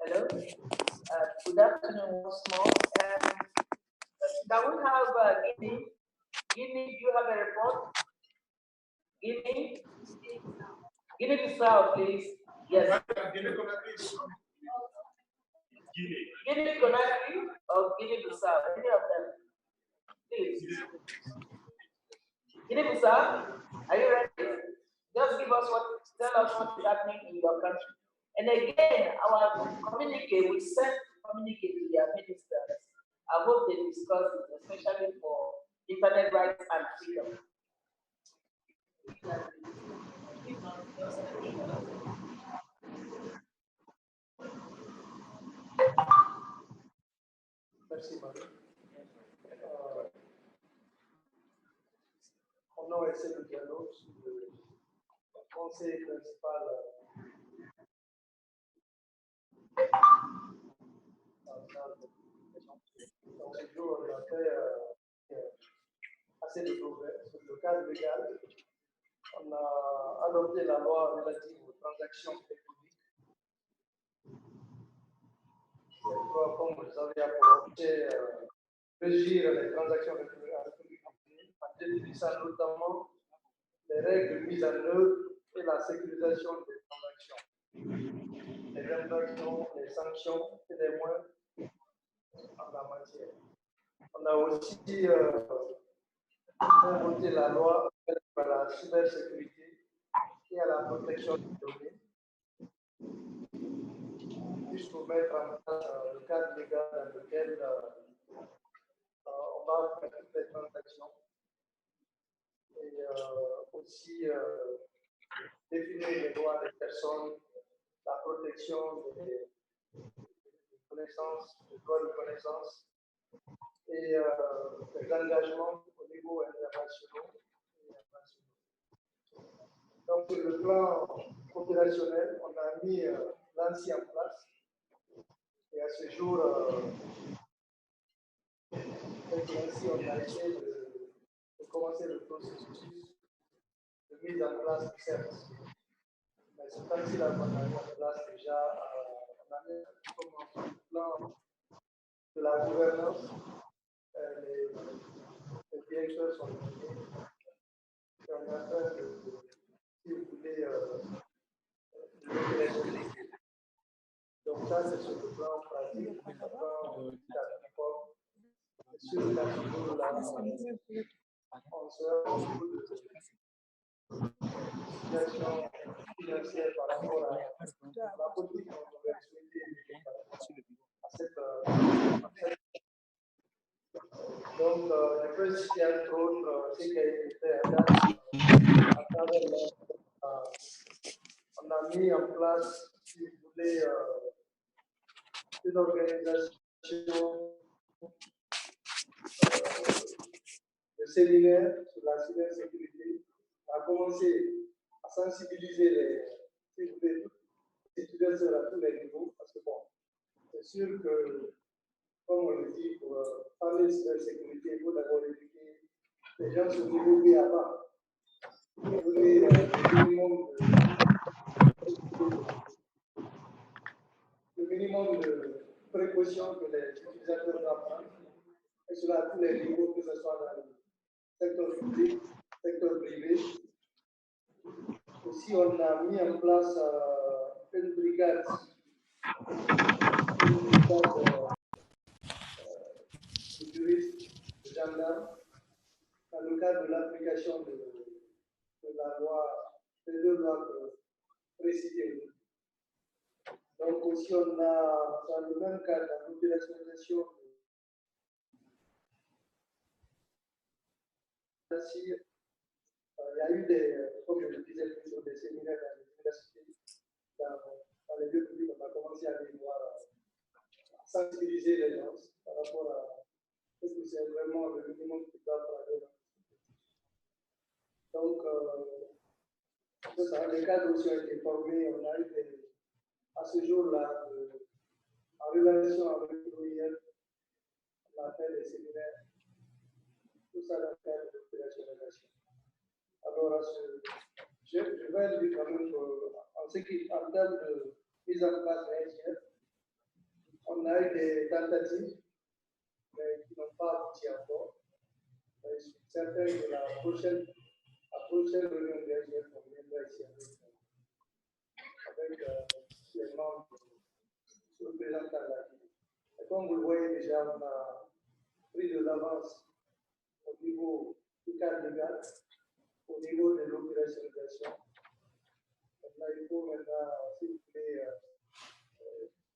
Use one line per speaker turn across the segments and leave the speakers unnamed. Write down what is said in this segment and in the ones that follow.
Hello. Good afternoon once more. Can we have Guinea? Guinea, do you have a report? Guinea? Guinea-Bissau, please. Yes. Guinea-Conakry or Guinea-Bissau? Any of them, please. Guinea-Bissau, are you ready? Just tell us what is happening in your country. And again, our communique, we sent communique to their ministers. I hope they discuss it, especially for internet rights and freedom.
Merci, Marie. On a essayé le dialogue sur le conseil principal dans ce jour, on a fait assez de progrès sur le cadre légal. On a adopté la loi relative aux transactions électroniques. Cette loi, comme vous le savez, a pour objet régir les transactions électroniques en définissant notamment les règles mises en œuvre et la sécurisation des transactions, les infractions, les sanctions et les moyens en la matière. On a aussi voté la loi à la cybersécurité et à la protection des données, juste pour mettre en place le cadre légal dans lequel on va faire toutes les transactions et aussi définir les droits des personnes, la protection des connaissances, des droits de connaissance et les engagements au niveau international et national. Donc, sur le plan opérationnel, on a mis l'ANSI en place et à ce jour, avec l'ANSI, on a essayé de commencer le processus de mise en place du service. Mais ce temps-ci-là, on a mis en place déjà, on a mis sur le plan de la gouvernance. Les directeurs sont nommés. Et on est en train de, si vous voulez, de l'opérationnaliser. Donc ça, c'est sur le plan pratique, sur le plan plateforme. Sur la figure, là, on sera au niveau de situation financière par rapport à la politique qu'on aurait souhaité à cette. Donc, je peux citer entre autres ce qui a été fait à date à travers on a mis en place, si vous voulez, une organisation de séminaire sur la cybersécurité. On a commencé à sensibiliser si vous voulez, les étudiants à tous les niveaux, parce que bon, c'est sûr que, comme on le dit, pour parler de cybersécurité, il faut d'abord éduquer les gens sur le niveau B avant. Donner le minimum de précautions que les utilisateurs doivent prendre, et cela à tous les niveaux, que ce soit dans le secteur public, secteur privé. Aussi, on a mis en place une brigade de juristes, de gendarmes, dans le cadre de l'application de la loi, des deux lois précitées. Donc aussi, on a, dans le même cadre, dans l'opérationnalisation, il y a eu comme je le disais, plutôt des séminaires dans les universités, dans les lieux publics, on a commencé à devoir sensibiliser les gens par rapport à ce que c'est vraiment le minimum qui doit travailler. Donc, les cadres aussi ont été formés, on a eu à ce jour-là, en relation avec l'OIF, on a fait des séminaires, tout ça dans le cadre de l'opérationnalisation. Alors, je vais dire quand même en termes de mise en place de l'IGF, on a eu des tentatives, mais qui n'ont pas abouti encore. Je suis certain que la prochaine réunion de l'AGF, on viendra ici avec les membres, le représentant de la ville. Et comme vous le voyez déjà, on a pris de l'avance au niveau du cadre légal, au niveau de l'opérationnalisation. Maintenant, il faut maintenant, s'il vous plaît,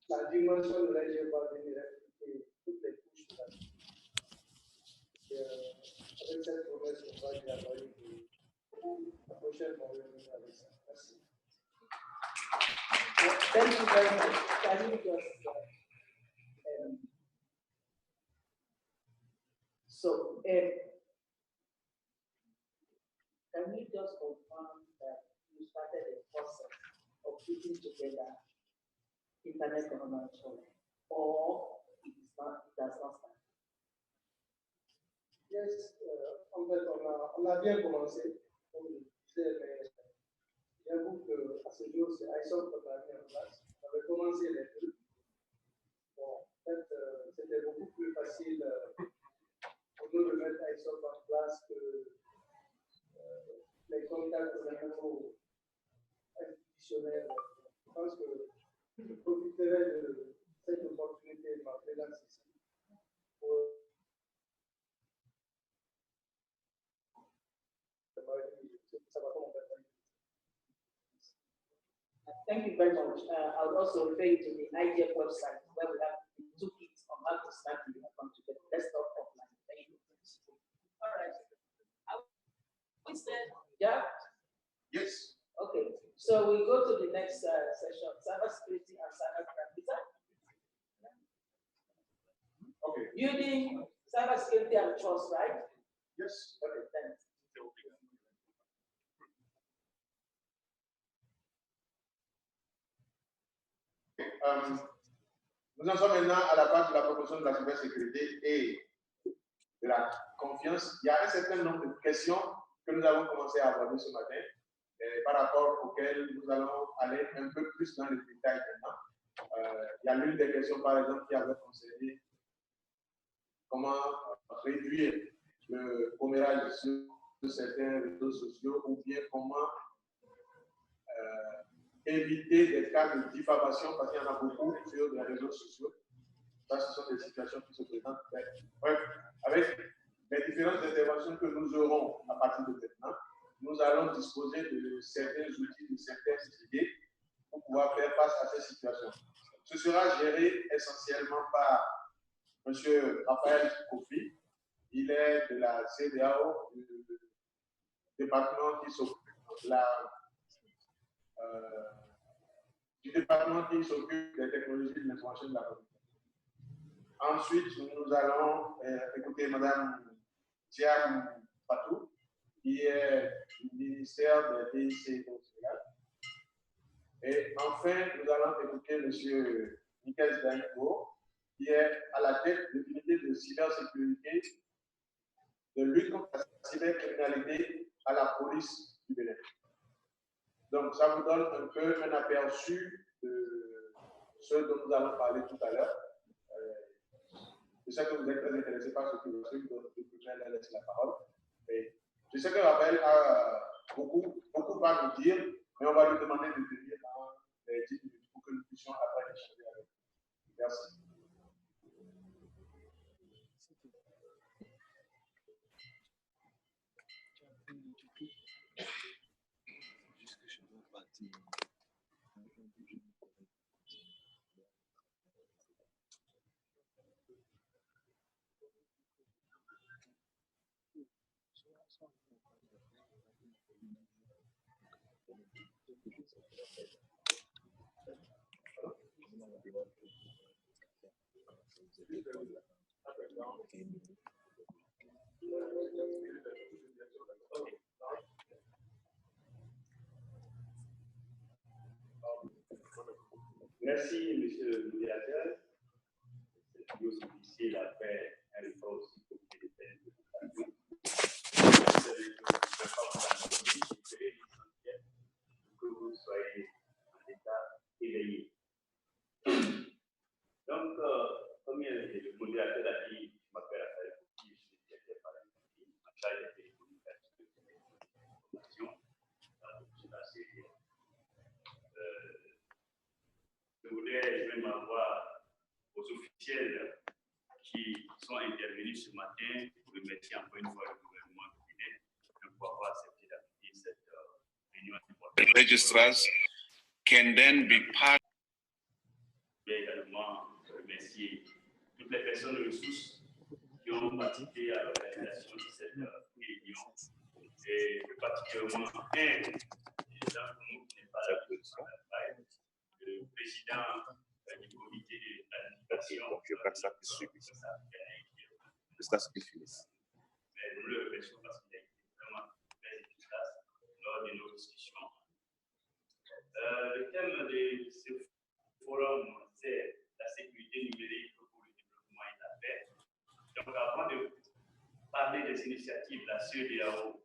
la dimension de l'AGF va venir impliquer toutes les couches de la vie. Avec cette promesse, on va y travailler. La prochaine, on va venir avec ça. Merci.
Thank you very much. Can you just can you just confirm that you started a process of putting together internet governance, or it does not start?
Yes, en fait, on a bien commencé, comme je disais, mais j'avoue qu'à ce jour, c'est ISOP qu'on a mis en place. On avait commencé les deux. Bon, en fait, c'était beaucoup plus facile pour nous de mettre ISOP en place que les contacts au niveau institutionnel. Je pense que je profiterai de cette opportunité de ma présence ici pour
Thank you very much. I would also refer you to the IGF website where we have toolkits on how to start the account together. Let's talk offline. Thank you. All right. Yeah?
Yes.
Okay. So we go to the next session, cybersecurity and cybercrime.
Okay.
Building cybersecurity and trust, right?
Yes.
Okay, thanks.
Nous en sommes maintenant à la phase de la promotion de la cybersécurité et de la confiance. Il y a un certain nombre de questions que nous avons commencé à aborder ce matin, par rapport auxquelles nous allons aller un peu plus dans le détail maintenant. Il y a l'une des questions, par exemple, qui avait concerné comment réduire le commérage sur certains réseaux sociaux ou bien comment éviter des cas de diffamation, parce qu'il y en a beaucoup sur les réseaux sociaux. Ça, ce sont des situations qui se présentent. Bref, avec les différentes interventions que nous aurons à partir de maintenant, nous allons disposer de certains outils, de certaines idées pour pouvoir faire face à ces situations. Ce sera géré essentiellement par M. Raphaël Kofi. Il est de la CEDEAO, du département qui s'occupe du département qui s'occupe des technologies de l'information de la communication. Ensuite, nous allons écouter Mme Thiam Fatou, qui est du ministère des DIC au Sénégal. Et enfin, nous allons écouter M. Michael Daïko, qui est à la tête de l'unité de cybersécurité, de lutte contre la cybercriminalité à la police du Bénin. Donc, ça vous donne un peu un aperçu de ce dont nous allons parler tout à l'heure. Je sais que vous êtes très intéressés par ce que vous faites, donc je vais laisser la parole. Et je sais que Raphaël a beaucoup à nous dire, mais on va lui demander de venir dans les 10 minutes pour que nous puissions après échanger avec lui. Merci.
Merci, monsieur le modérateur. C'est toujours difficile à faire un effort aussi compliqué de que vous soyez en état éveillé. Donc, comme le modérateur a dit, je m'appelle Raphaël Fouki, je suis directeur par en charge des télécommunications et de l'information sur la série. Je voudrais même avoir aux officiels qui sont intervenus ce matin pour remercier encore une fois le gouvernement guinéen pour avoir accepté d'appuyer cette réunion importante.
The registrars can then be part.
Je voudrais également remercier toutes les personnes ressources qui ont participé à l'organisation de cette réunion, et particulièrement un des gens qui n'est pas là, le président du comité de planification.
Donc, je crois que ça peut suivre. Jusqu'à ce qu'ils finissent.
Mais nous le remercions parce qu'il a été vraiment très efficace lors de nos discussions. Le thème de ce forum, c'est la sécurité numérique pour le développement et la paix. Donc, avant de parler des initiatives de la CEDEAO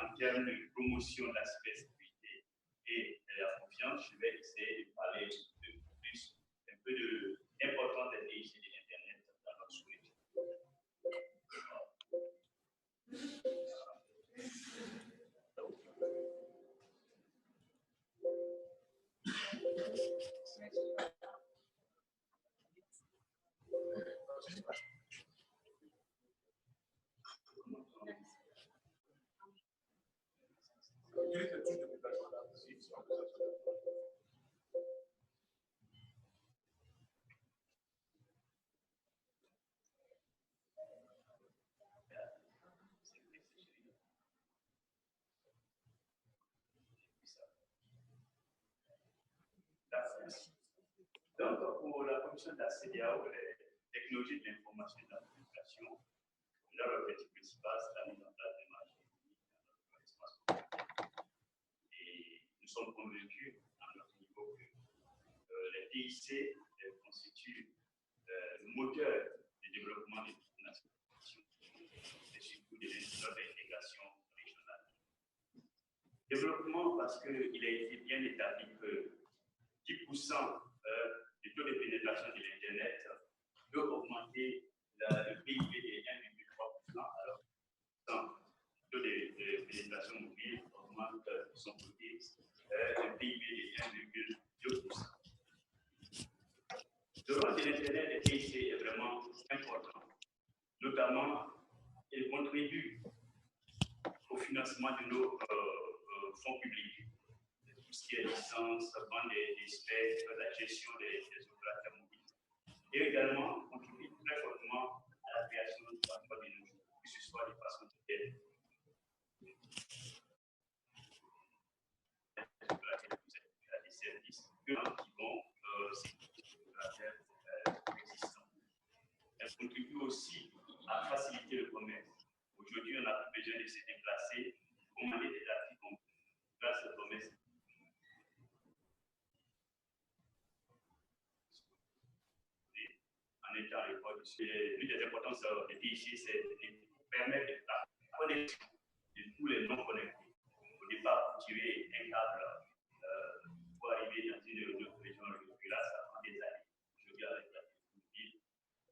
en termes de promotion de la cybersécurité et de la confiance, je vais essayer de parler un peu de l'importance des TIC de l'Internet dans notre sous-région. Donc, pour la commission de la CEDEAO, les technologies de l'information et de la communication, leur objectif principal, c'est la mise en place des marchés publics dans notre espace communautaire. Et nous sommes convaincus, à notre niveau, que les TIC constituent le moteur du développement des nations et surtout de l'intégration régionale. Développement parce qu'il a été bien établi que 10% du taux de pénétration de l'Internet peut augmenter le PIB de 1,3%, alors le taux de pénétration mobile augmente de son côté un PIB de 1,2%. Le rôle de l'Internet des TIC est vraiment important, notamment il contribue au financement de nos fonds publics. Tout ce qui est licence, vente des spectres, la gestion des opérateurs mobiles. Et également contribue très fortement à la création d'emplois de nos jours, que ce soit de façon directe. Des services qui vont sécuriser les opérateurs existants. Elle contribue aussi à faciliter le commerce. Aujourd'hui, on n'a plus besoin de se déplacer, commander des articles grâce au commerce. En étant à l'époque, l'une des importances des TIC, c'est de permettre la connexion de tous les non connectés. Au départ, pour tirer un câble pour arriver dans une autre région rurale, ça prend des années. Aujourd'hui, avec la technologie,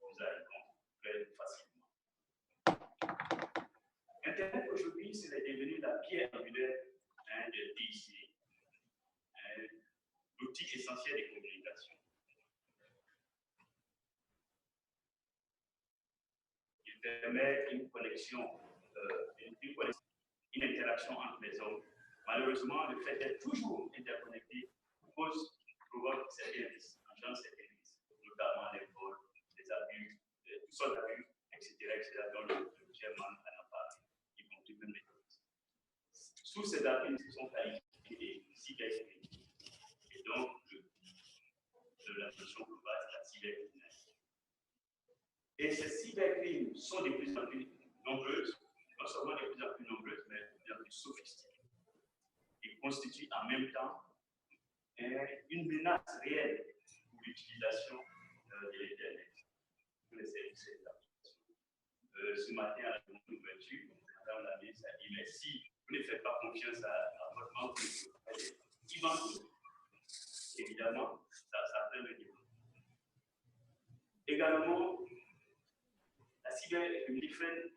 nous arrivons très facilement. Internet aujourd'hui, c'est devenu la pierre angulaire de TIC, l'outil essentiel des communications. Il permet une connexion, une interaction entre les hommes. Malheureusement, le fait d'être toujours interconnecté provoque certains risques, engendre certains risques, notamment les vols, les abus, toutes sortes d'abus, etc., dont le chairman en a parlé, y compris même les terroristes. Sous ces abus sont qualifiés des cybercriminels. Et donc, la notion globale, c'est la cybercriminalité. Et ces cybercrimes sont de plus en plus nombreuses, non seulement de plus en plus nombreuses, mais de plus en plus sophistiquées. Ils constituent en même temps une menace réelle pour l'utilisation de l'Internet, pour les services et les applications. Ce matin, à la demande d'ouverture, Madame la ministre a dit, mais si vous ne faites pas confiance à votre membre, qui va nous évidemment, ça fait le niveau. Également, la cybercriminalité freine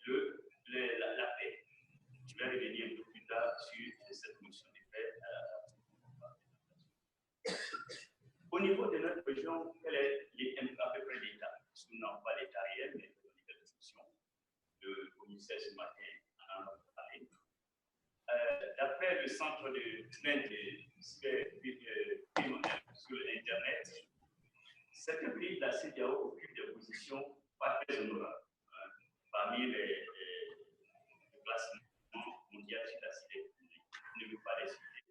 la paix. Je vais revenir un peu plus tard sur cette notion de paix. Au niveau de notre région, quel est à peu près l'État? Parce que nous n'avons pas l'État réel, mais nous avons des fonctions. Le commissaire ce matin en a parlé. D'après le centre de cybercrime sur Internet, certains pays de la CEDEAO occupent des positions pas très honorables parmi les classements mondiaux sur la cybercriminalité. Je ne veux pas les citer,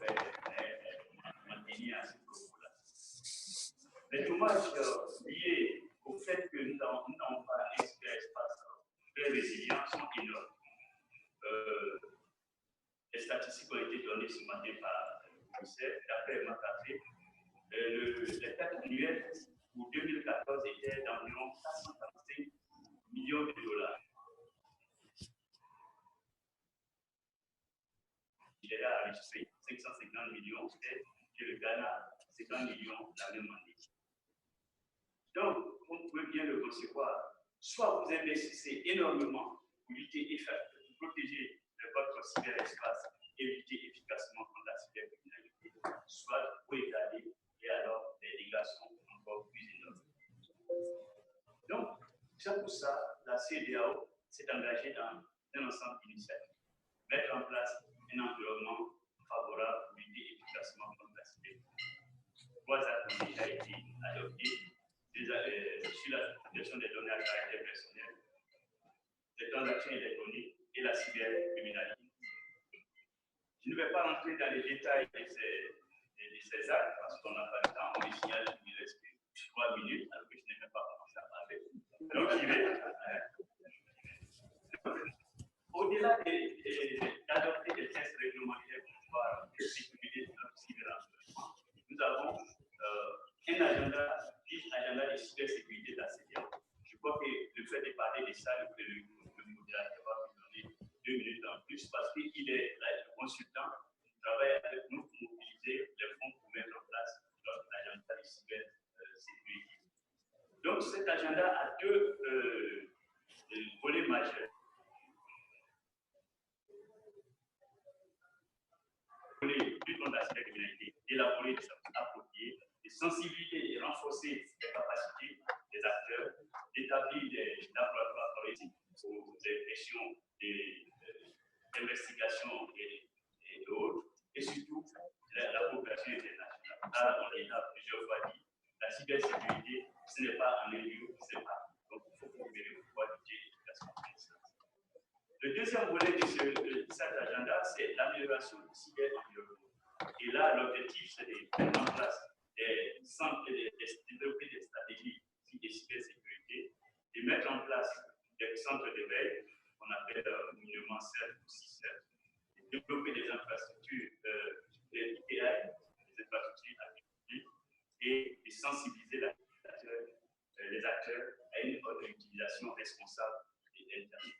mais maintenir à ce niveau-là. Les dommages liés au fait que nous n'avons pas un espace très résilient sont énormes. Les statistiques ont été données ce matin par le commissaire. D'après McAfee, les pertes annuelles pour 2014 étaient d'environ 445 millions de dollars. Il est enregistré 550 millions, et le Ghana 50 millions la même année. Donc, vous pouvez bien le concevoir. Soit vous investissez énormément pour lutter et pour protéger votre cyberespace et lutter efficacement contre la cybercriminalité, soit vous égaler et alors les dégâts sont encore plus énormes. Donc, c'est pour ça que la CEDEAO s'est engagée dans un ensemble d'initiatives. Mettre en place un environnement favorable pour lutter efficacement contre la cybercriminalité. 3 actes ont déjà été adoptés sur la protection des données à caractère personnel, les transactions électroniques et la cybercriminalité. Je ne vais pas rentrer dans les détails de ces actes parce qu'on n'a pas le temps. On me signale qu'il reste 3 minutes alors que je n'ai même pas commencé à parler. Donc, j'y vais. Au-delà d'adopter des tests réglementaires pour pouvoir sécuriser notre cyberenvironnement, nous avons un agenda de cybersécurité de la CEDEAO. Je crois que le fait de parler de ça, le modérateur va nous donner 2 minutes en plus parce qu'il est là, le consultant qui travaille avec nous pour mobiliser les fonds pour mettre en place l'agenda de cybersécurité. Donc cet agenda a 2 volets majeurs. Lutte contre la cybercriminalité, élaborer des stratégies appropriées, de sensibiliser et renforcer les capacités des acteurs, d'établir des laboratoires forensiques pour des questions d'investigation et d'autres, et surtout la coopération internationale. Là, on l'a plusieurs fois dit, la cybersécurité, ce n'est pas un lieu, ce n'est pas. Donc, il faut coopérer pour pouvoir lutter efficacement contre ça. Le deuxième volet de cet agenda, c'est l'amélioration du cyberenvironnement. Et là, l'objectif, c'est de mettre en place des centres, de développer des stratégies de cybersécurité, de mettre en place des centres de veille, qu'on appelle communément CERT ou CICERT, de développer des infrastructures des ITI, des infrastructures agricoles, et de sensibiliser les acteurs à une autre utilisation responsable de l'Internet.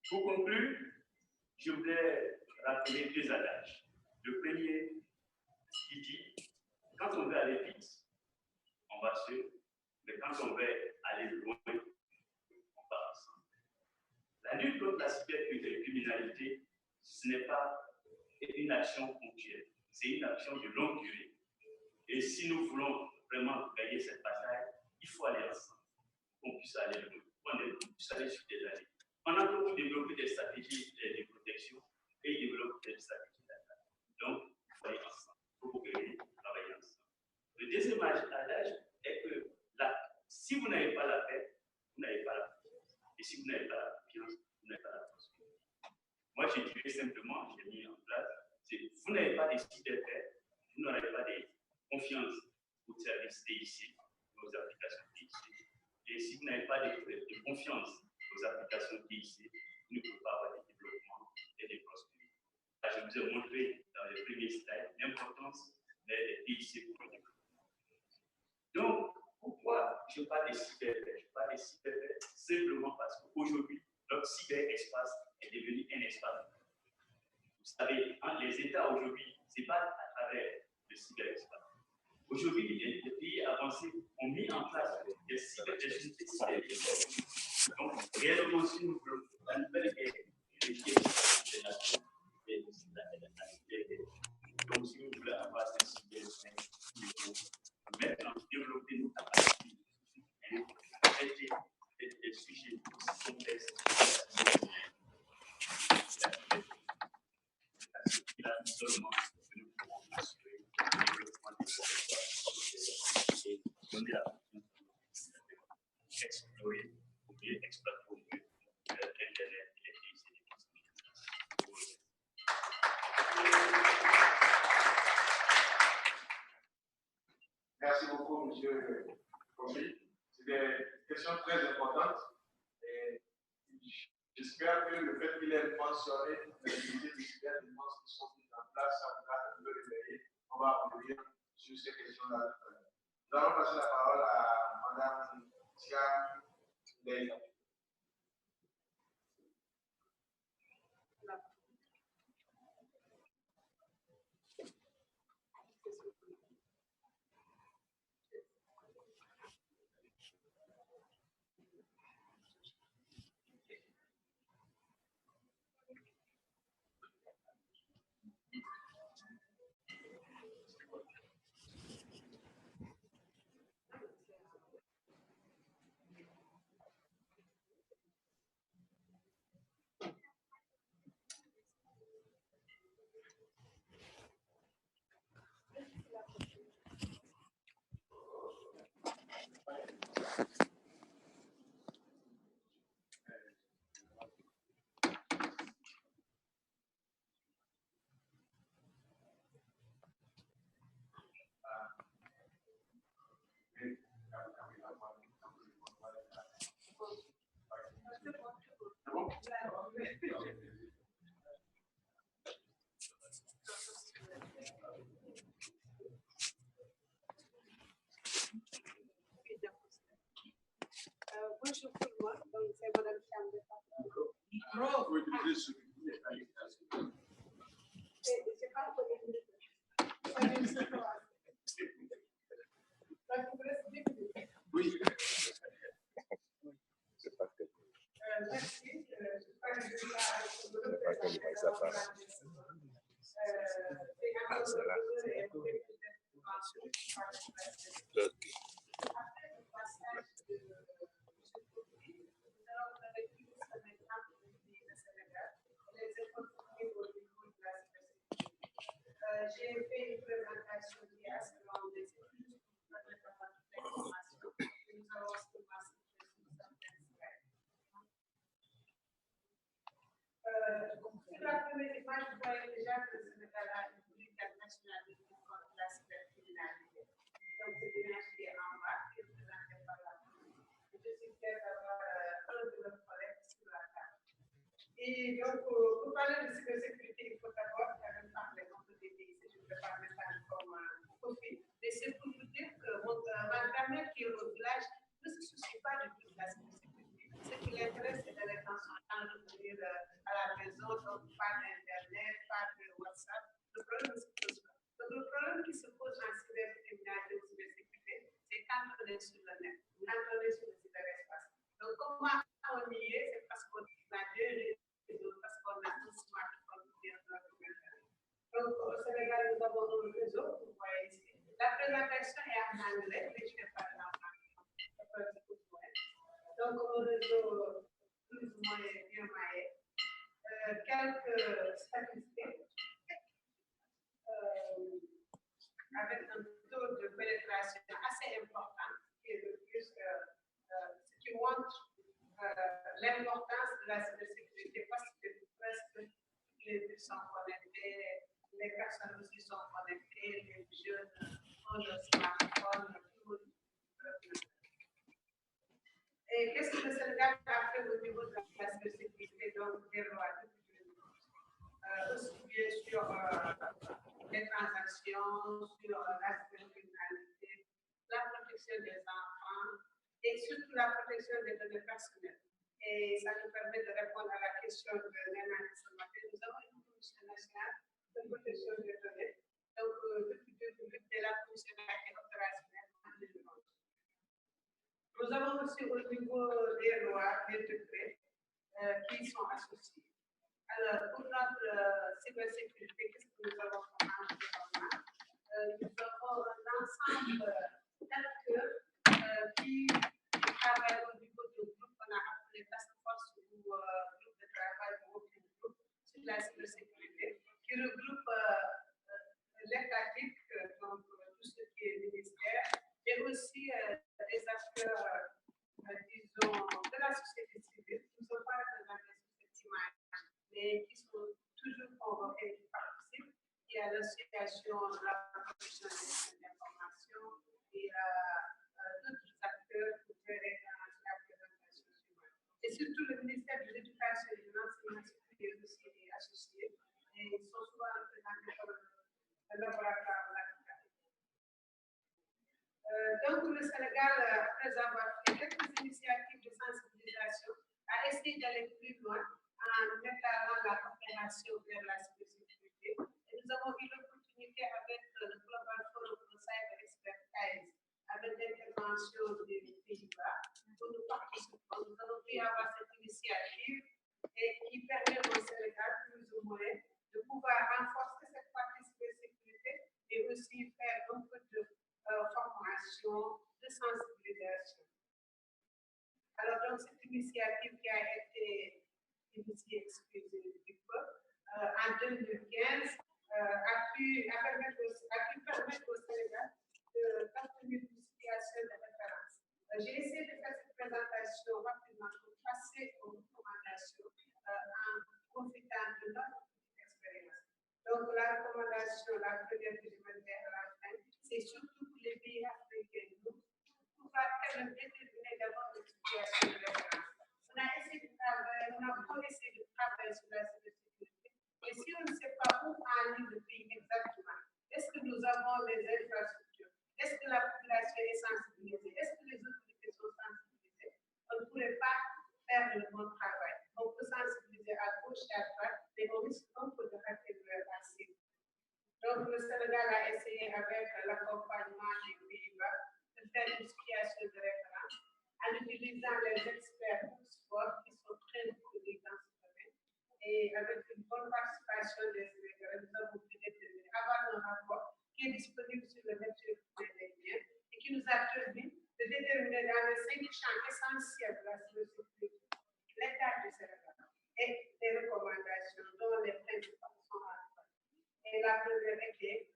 Pour conclure, je voudrais rappeler 2 adages. Le premier, qui dit, quand on veut aller vite, on va seul, mais quand on veut aller loin, on part ensemble. La lutte contre la cybercriminalité, ce n'est pas une action ponctuelle, c'est une action de longue durée. Et si nous voulons vraiment gagner cette bataille, il faut aller ensemble, qu'on puisse aller loin, qu'on puisse aller sur des années. On a beaucoup développé des stratégies de protection et ils développent des stratégies d'attaque. Donc, il faut aller ensemble, il faut travailler ensemble. Le deuxième adage est que si vous n'avez pas la paix, vous n'avez pas la confiance. Et si vous n'avez pas la confiance, vous n'avez pas la prospérité. Moi, j'ai dit simplement, j'ai mis en place, vous n'avez pas de cyberpaix, vous n'aurez pas de confiance aux services TIC, aux applications TIC. Et si vous n'avez pas de confiance aux applications TIC, vous ne pouvez pas avoir de développement et de prospérité. Là, je vous ai montré dans les premiers slides l'importance des TIC pour le développement. Donc, pourquoi je parle de cyberpaix? Je parle de cyberpaix simplement parce qu'aujourd'hui, notre cyberespace est devenu un espace. Vous savez, les États aujourd'hui se battent à travers le cyberespace. Aujourd'hui, les pays avancés ont mis en place des cycles d'ingénierie. Donc, réellement, si nous voulons la nouvelle ère des nations, donc si nous voulons avoir ces cycles, maintenant développer nos capacités et traiter des sujets aussi complexes. Seulement que nous pouvons assurer le développement des territoires et donner la possibilité d'explorer ou bien exploiter au mieux l'Internet et les possibilités.
Merci beaucoup, M. Kofi. C'est des questions très importantes. Et j'espère que le fait qu'il ait mentionné les unités disciplinaires de défense qui sont mises en place, ça vous a un peu réveillé. On va revenir sur ces questions-là. Nous allons passer la parole à Mme Thiam Leila.
Bonjour tout le monde, donc c'est Madame Thiam de j'ai pas encore
Oui.
Merci. J'ai fait une présentation qui est assez longue des études pour l'information. Nous allons se passer sur certaines slides. Sur la première image, vous voyez déjà que le Sénégal a une politique nationale de lutte contre la cybercriminalité. Donc, c'est l'image qui est en bas, qui est présentée par la police. Je suis fière d'avoir un de nos collègues sur la table. Et donc, pour parler de cybersécurité, il faut d'abord parler un peu des pays. Je ne vais pas me parler comme profil. Mais c'est pour vous dire que ma grand-mère qui est au village ne se soucie pas du tout de la cybersécurité. Ce qui l'intéresse, c'est d'aller dans son temps, de venir à la maison, donc pas d'Internet, pas de WhatsApp. Le problème se pose pas. Donc, le problème qui se pose en cybercriminalité ou cybersécurité, c'est quand on est sur le net, quand on est sur le cyberespace. Donc, comment on y est, c'est parce qu'on a deux réseaux, parce qu'on a un smartphone bien dans le Internet. Donc, au Sénégal, nous avons un réseau, vous voyez ici. La présentation est en anglais, mais je vais parler en français. Donc, un réseau plus ou moins bien maillé. Quelques statistiques avec un taux de pénétration assez important, qui est de plus, ce qui montre l'importance de la cybersécurité parce que presque les bus sont connectés, les personnes aussi sont connectées, les jeunes ont leur smartphone, tout. Et qu'est-ce que le Sénégal a fait au niveau de la cybersécurité, donc des lois aussi bien sur les transactions, sur la cybercriminalité, la protection des enfants et surtout la protection des données personnelles. Et ça nous permet de répondre à la question de l'analyse ce matin. Nous avons une commission nationale de protection des données. Donc, depuis 2008, la commission a été avons aussi au niveau des lois, des décrets qui sont associés. Alors, pour notre cybersécurité, qu'est-ce que nous avons comme environnement? Nous avons l'ensemble d'acteurs qui travaillent au niveau du groupe qu'on a appelé Task Force ou groupe de travail ou working group sur la cybersécurité, qui regroupe l'étatique, donc tout ce qui est ministère, et aussi des acteurs, disons, de la société civile, qui ne sont pas représentés sur cette image, mais qui sont toujours convoqués, qui participent. Il y a l'association de la protection de l'information et d'autres acteurs qui feraient la présentation suivante. Et surtout le ministère de l'Éducation et de l'Enseignement supérieur aussi est associé et ils sont souvent représentés par le laboratoire national. Donc le Sénégal, après avoir fait quelques initiatives de sensibilisation, a essayé d'aller plus loin en étalant la coopération vers la cybersécurité. Et nous avons eu l'opportunité avec le Global Forum de Cyber Expertise, avec l'intervention des Pays-Bas, où nous participons. Nous avons pu avoir cette initiative et qui permet au Sénégal, plus ou moins, de pouvoir renforcer cette partie cybersécurité et aussi faire un peu de formation, de sensibilisation. Alors, donc, cette initiative qui a été initiée, excusez-moi, en 2015, a pu permettre au Sénégal d'obtenir une situation de référence. J'ai essayé de faire cette présentation rapidement pour passer aux recommandations en profitant de notre expérience. Donc, la recommandation, la première que je vais faire à la fin, c'est surtout pour les pays africains, pour pouvoir déterminer d'abord une situation de référence. On a essayé de travailler, on a beaucoup essayé de travailler sur la cybersécurité, mais si on ne sait pas où en est le pays exactement, est-ce que nous avons les infrastructures? Est-ce que la population est sensibilisée? Est-ce que les autorités sont sensibilisées? On ne pourrait pas faire le bon travail. On peut sensibiliser à gauche et à droite, mais on risque un peu de rater la cible. Donc, le Sénégal a essayé avec l'accompagnement des Pays-Bas de faire une situation de référence en utilisant les experts du sport qui sont très connus dans ce domaine. Et avec une bonne participation des Sénégalais, nous avons pu déterminer, avoir un rapport qui est disponible sur le net et qui nous a permis de déterminer dans les 5 champs essentiels de la cybersécurité l'état du Sénégal et des recommandations dont les principales sont à faire. Et la première était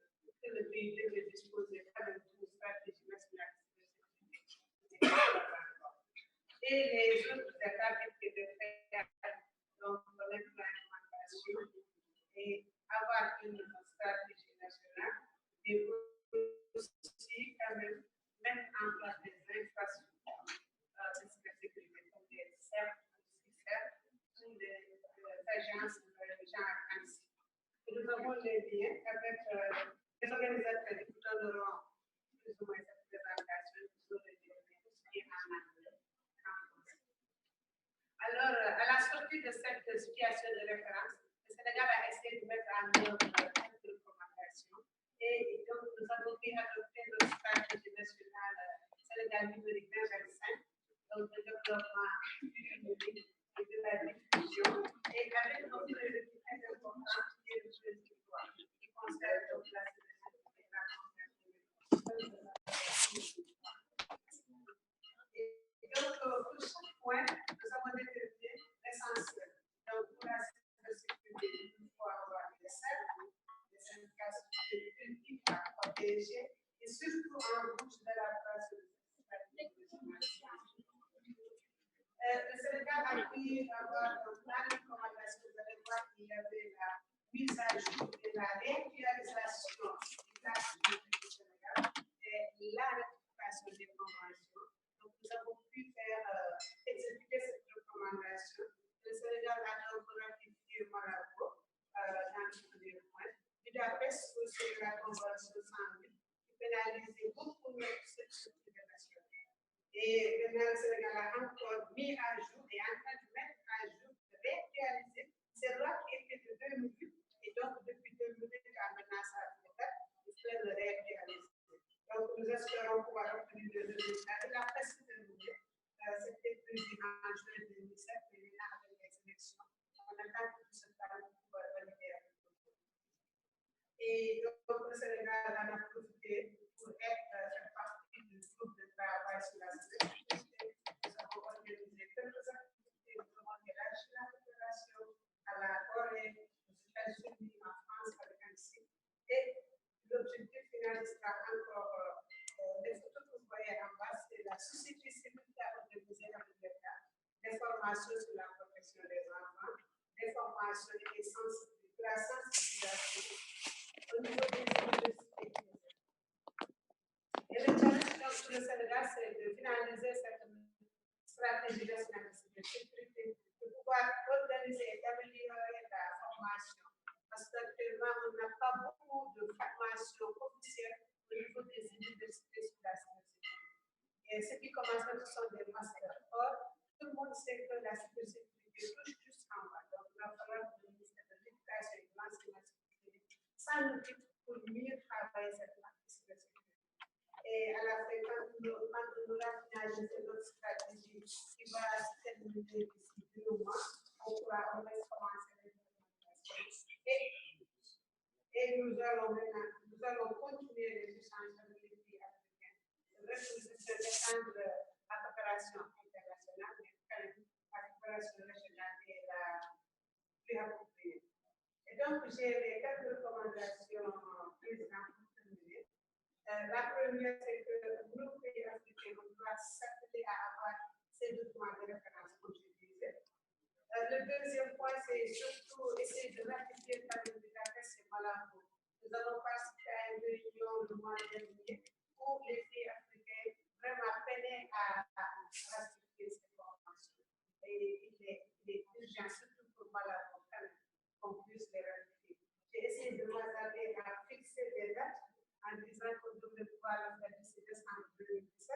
que le pays devait disposer d'une stratégie nationale de cybersécurité. Et les autres étapes étaient de faire donc l'implémentation et avoir une stratégie nationale, et aussi quand même mettre en place des infrastructures de cybersécurité comme des CERF, ou des agences de genre ANSI. Et nous avons les liens avec les organisateurs qui vous donneront plus ou moins cette présentation sur les liens, qui est en anglais, en français. Alors, à la sortie de cette situation de référence, le Sénégal a essayé de mettre en œuvre quelques recommandations. Et donc, nous avons pu adopter notre stratégie nationale Sénégal numérique 2025, donc le développement du numérique et de la diffusion, et avec notre objectif très important qui est le territoire, qui concerne donc la cybersécurité et la et donc, pour chaque point, nous avons déterminé l'essentiel. Donc, pour la cybersécurité, il faut avoir des cercles, des infrastructures critiques à protéger, et surtout en rouge de la place de le Sénégal a pu avoir dans les recommandations de l'État, il y avait la mise à jour et la réactualisation du cadre du Sénégal et la ratification des conventions. Donc, nous avons pu faire exécuter cette recommandation. Le Sénégal a donc ratifié Monaco dans le premier point. Budapest aussi la convention 108 qui pénalisait beaucoup notre sécurité nationale. Et le Sénégal a encore mis à jour et en train de mettre à jour, de réactualiser ces lois qui étaient de 2008 et donc depuis 2008 à maintenant ça il faut le réactualiser. Donc nous espérons pouvoir obtenir des résultats. Il a presque terminé. c'était président en juillet 2017, mais maintenant avec les élections, on attend que tout se passe pour valider. Et donc, le Sénégal en a profité pour faire partie du groupe de travail sur la sécurité. Nous avons organisé quelques activités, nous avons élargi la coopération à la Corée, aux États-Unis, en France, avec Annecy. Et l'objectif final sera encore les photos que vous voyez en bas, c'est la société civile qui a organisé avec l'État, des formations sur la protection des enfants, des formations et de la sensibilisation au niveau des universités. Et le challenge pour le Sénégal, c'est de finaliser cette stratégie nationale de sécurité, de pouvoir organiser et améliorer la formation. Parce qu'actuellement, on n'a pas beaucoup de formation officielle au niveau des universités sur la sécurité. Et ce qui commence, ce sont des masters. Or, tout le monde sait que la sécurité touche jusqu'en bas. Donc, il va falloir que le ministère de l'Éducation et de l'enseignement supérieur s'en occupe pour mieux travailler cette partie sur la sécurité. Et à la fin, quand on aura finalisé notre stratégie qui va se terminer d'ici 2 mois, on pourra commencer les implémentations. Et nous allons continuer les échanges avec les pays africains. C'est vrai que nous essayons d'étendre la coopération internationale, mais quand même, la coopération régionale est la plus appropriée. Et donc, j'ai les 4 recommandations présidentes pour terminer. La première, c'est que nos pays africains doivent s'appeler à avoir ces documents de référence, comme je disais. Le deuxième point, c'est surtout essayer de ratifier par le Budapest et Malabo. Nous avons participé à une réunion le mois dernier où les pays africains vraiment peinaient à ratifier ces conventions. Et il est urgent, surtout pour Malabo, qu'on puisse les ratifier. J'ai essayé de m'attarder à fixer des dates en disant qu'on devrait pouvoir le faire d'ici décembre 2017.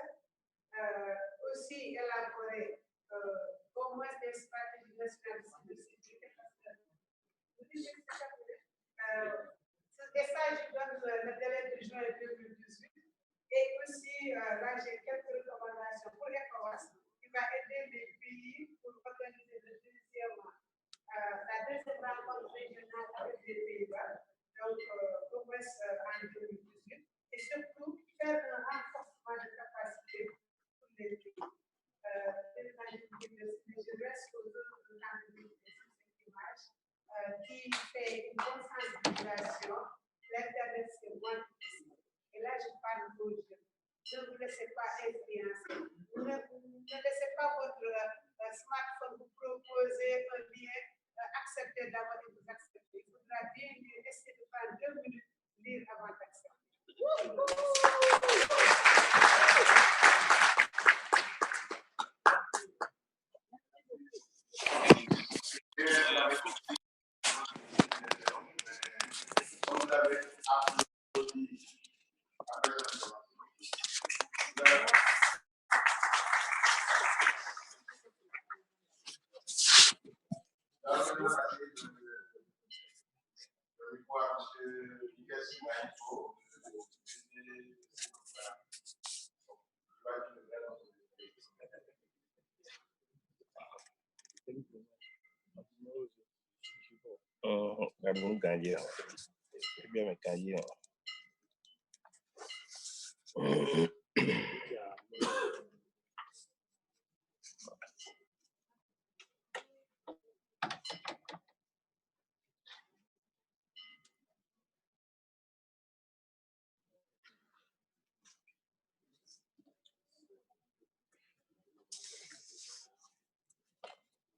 Aussi élaborer au moins des stratégies nationales de sécurité. Et ça, je donne le délai de juin 2018. Et aussi, là, j'ai quelques recommandations pour ECOWAS qui va aider les pays pour organiser la deuxième rencontre régionale avec les Pays-Bas, donc au moins en 2018. Et surtout, faire un renforcement de capacité pour les pays. Je reste aux autres images qui fait une bonne sensibilisation. L'Internet, c'est moins difficile. Et là, je parle aux jeunes. Ne vous laissez pas influencer. Ne laissez pas votre smartphone vous proposer un lien, accepter d'abord et vous accepter. Il faudra bien essayer de prendre 2 minutes, lire avant d'accepter.
Vous avez applaudi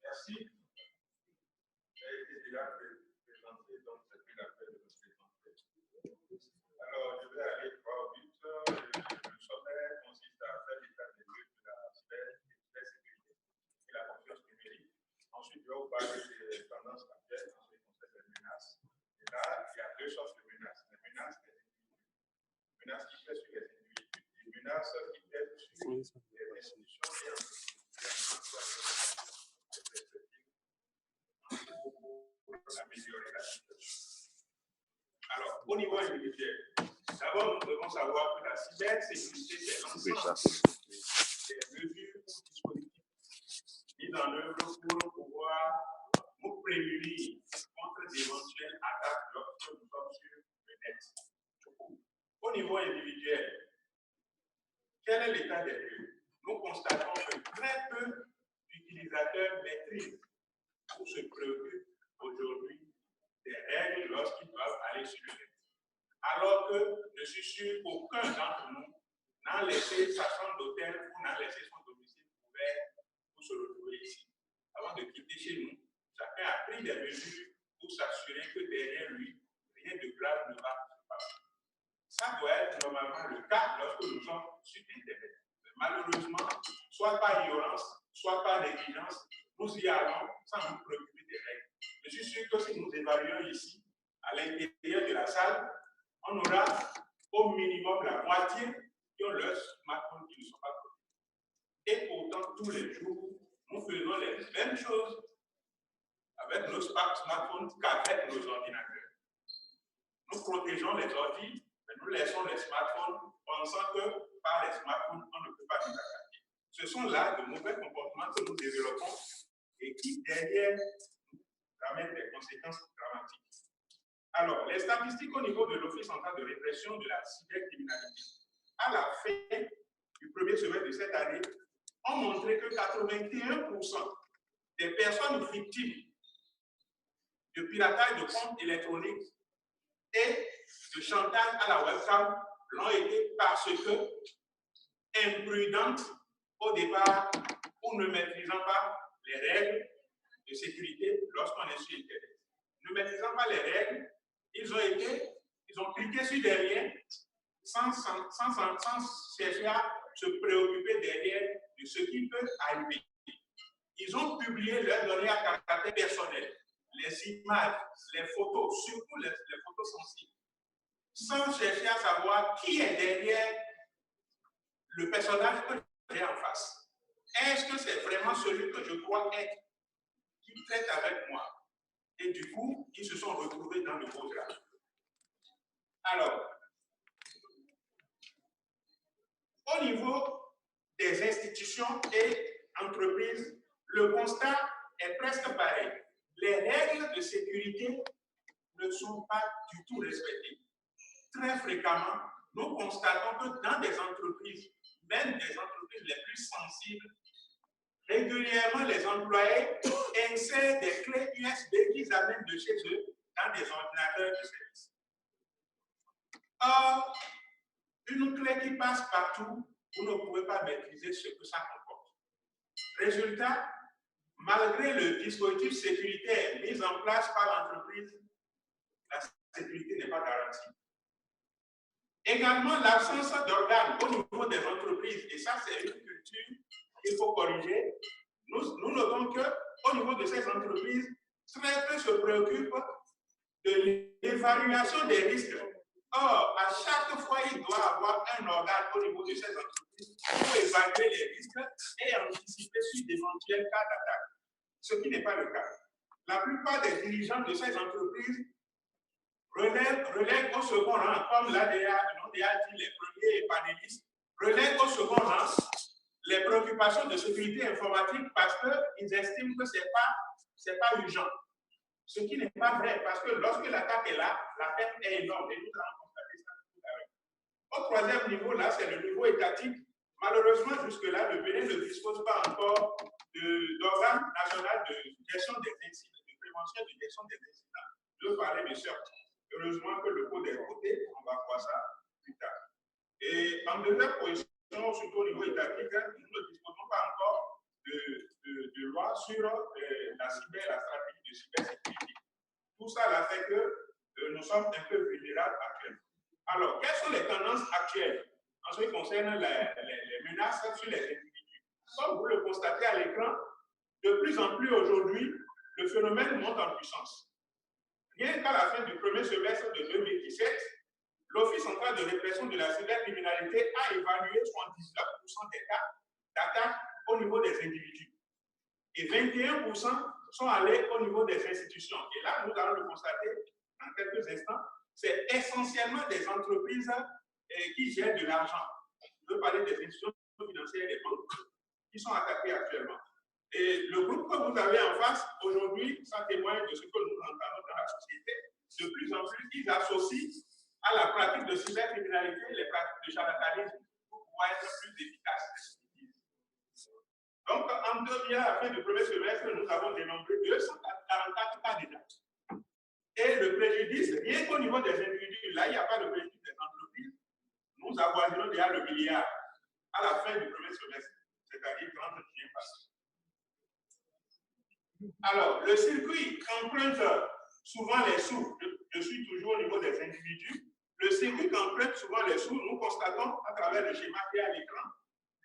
Merci. J'ai été déjà présenté, donc c'est plus la peine de me présenter. Alors, je vais aller droit au but. Le sommaire consiste à faire l'état des lieux de la cybersécurité et la confiance numérique. Ensuite, je vais vous parler des tendances actuelles en ce qui concerne les menaces. Et là, il y a 2 sortes de menaces. Les menaces des individus. Les menaces qui pèsent sur les individus. Les menaces qui pèsent sur les institutions et entreprises. Améliorer la situation. Alors, au niveau individuel, d'abord, nous devons savoir que la cybersécurité, c'est l'ensemble des mesures ou dispositifs individuelle. Quel est l'état des lieux? Nous constatons que très peu d'utilisateurs maîtrisent ou se préoccupent aujourd'hui des règles lorsqu'ils doivent aller sur le net. Alors que je suis sûr qu'aucun d'entre nous n'a laissé sa chambre d'hôtel ou n'a laissé son domicile ouvert pour se retrouver ici. Avant de quitter chez nous, chacun a pris des mesures pour s'assurer que derrière lui, rien de grave ne va se passer. Ça doit être normalement le cas lorsque nous sommes sur Internet. Mais malheureusement, soit par ignorance, soit par négligence, nous y allons sans nous préoccuper des règles. Je suis sûr que si nous évaluons ici, à l'intérieur de la salle, on aura au minimum la moitié qui ont leur smartphone qui ne sont pas connectés. Et pourtant, tous les jours, nous faisons les mêmes choses avec nos smartphones qu'avec nos ordinateurs. Nous protégeons les ordi, mais nous laissons les smartphones pensant que par les smartphones, on ne peut pas nous attaquer. Ce sont là de mauvais comportements que nous développons et qui, derrière, nous ramènent des conséquences dramatiques. Alors, les statistiques au niveau de l'Office central de répression de la cybercriminalité, à la fin du premier semestre de cette année, ont montré que 81% des personnes victimes de piratage de comptes électroniques et de chantage à la webcam l'ont été parce que imprudentes au départ ou ne maîtrisant pas les règles de sécurité lorsqu'on est sur Internet. Ne maîtrisant pas les règles, ils ont cliqué sur des liens sans chercher à se préoccuper derrière de ce qui peut arriver. Ils ont publié leurs données à caractère personnel, les images, les photos, surtout les photos sensibles, sans chercher à savoir qui est derrière le personnage que j'ai en face. Est-ce que c'est vraiment celui que je crois être qui traite avec moi? Et du coup, ils se sont retrouvés dans le beau drame. Alors, au niveau des institutions et entreprises, le constat est presque pareil. Les règles de sécurité ne sont pas du tout respectées. Très fréquemment, nous constatons que dans des entreprises, même des entreprises les plus sensibles, régulièrement les employés insèrent des clés USB qu'ils amènent de chez eux dans des ordinateurs de service. Or, une clé qui passe partout, vous ne pouvez pas maîtriser ce que ça comporte. Résultat, malgré le dispositif sécuritaire mis en place par l'entreprise, la sécurité n'est pas garantie. Également, l'absence d'organes au niveau des entreprises, et ça c'est une culture qu'il faut corriger. Nous notons qu'au niveau de ces entreprises, très peu se préoccupent de l'évaluation des risques. Or, à chaque fois, il doit avoir un organe au niveau de ces entreprises pour évaluer les risques et anticiper sur d'éventuels cas d'attaque, ce qui n'est pas le cas. La plupart des dirigeants de ces entreprises relèvent au second rang, comme l'ADA dit les premiers panélistes, relèvent au second rang les préoccupations de sécurité informatique parce qu'ils estiment que ce n'est pas urgent. Ce qui n'est pas vrai, parce que lorsque l'attaque est là, la perte est énorme et nous allons constater ça tout à l'heure. Au troisième niveau, là, c'est le niveau étatique. Malheureusement, jusque-là, le Bénin ne dispose pas encore d'organe national de gestion des incidents, de prévention et de gestion des incidents. Je veux parler de sortie. Heureusement que le code est voté, on va voir ça plus tard. Et en deuxième position, surtout au niveau étatique, nous ne disposons pas encore de loi sur la stratégie de cybersécurité. Tout ça là fait que nous sommes un peu vulnérables actuellement. Alors, quelles sont les tendances actuelles en ce qui concerne les menaces sur les individus? Comme vous le constatez à l'écran, de plus en plus aujourd'hui, le phénomène monte en puissance. Rien qu'à la fin du premier semestre de 2017, l'Office central de répression de la cybercriminalité a évalué 79% des cas d'attaque au niveau des individus. Et 21% sont allés au niveau des institutions. Et là, nous allons le constater dans quelques instants, c'est essentiellement des entreprises qui gèrent de l'argent. Je veux parler des institutions financières et des banques qui sont attaquées actuellement. Et le groupe que vous avez en face, aujourd'hui, ça témoigne de ce que nous entendons dans la société. De plus en plus, ils associent à la pratique de cybercriminalité, les pratiques de charlatanisme pour pouvoir être plus efficaces. Donc, en 2 ans, à la fin du premier semestre, nous avons dénombré 244 cas d'état. Et le préjudice, rien qu'au niveau des individus, là, il n'y a pas de préjudice des entreprises, nous avoisinons déjà le milliard à la fin du premier semestre, c'est-à-dire 30 juillet passé. Alors, le circuit emprunte souvent les sous. Je suis toujours au niveau des individus. Le circuit emprunte souvent les sous. Nous constatons à travers le schéma qui est à l'écran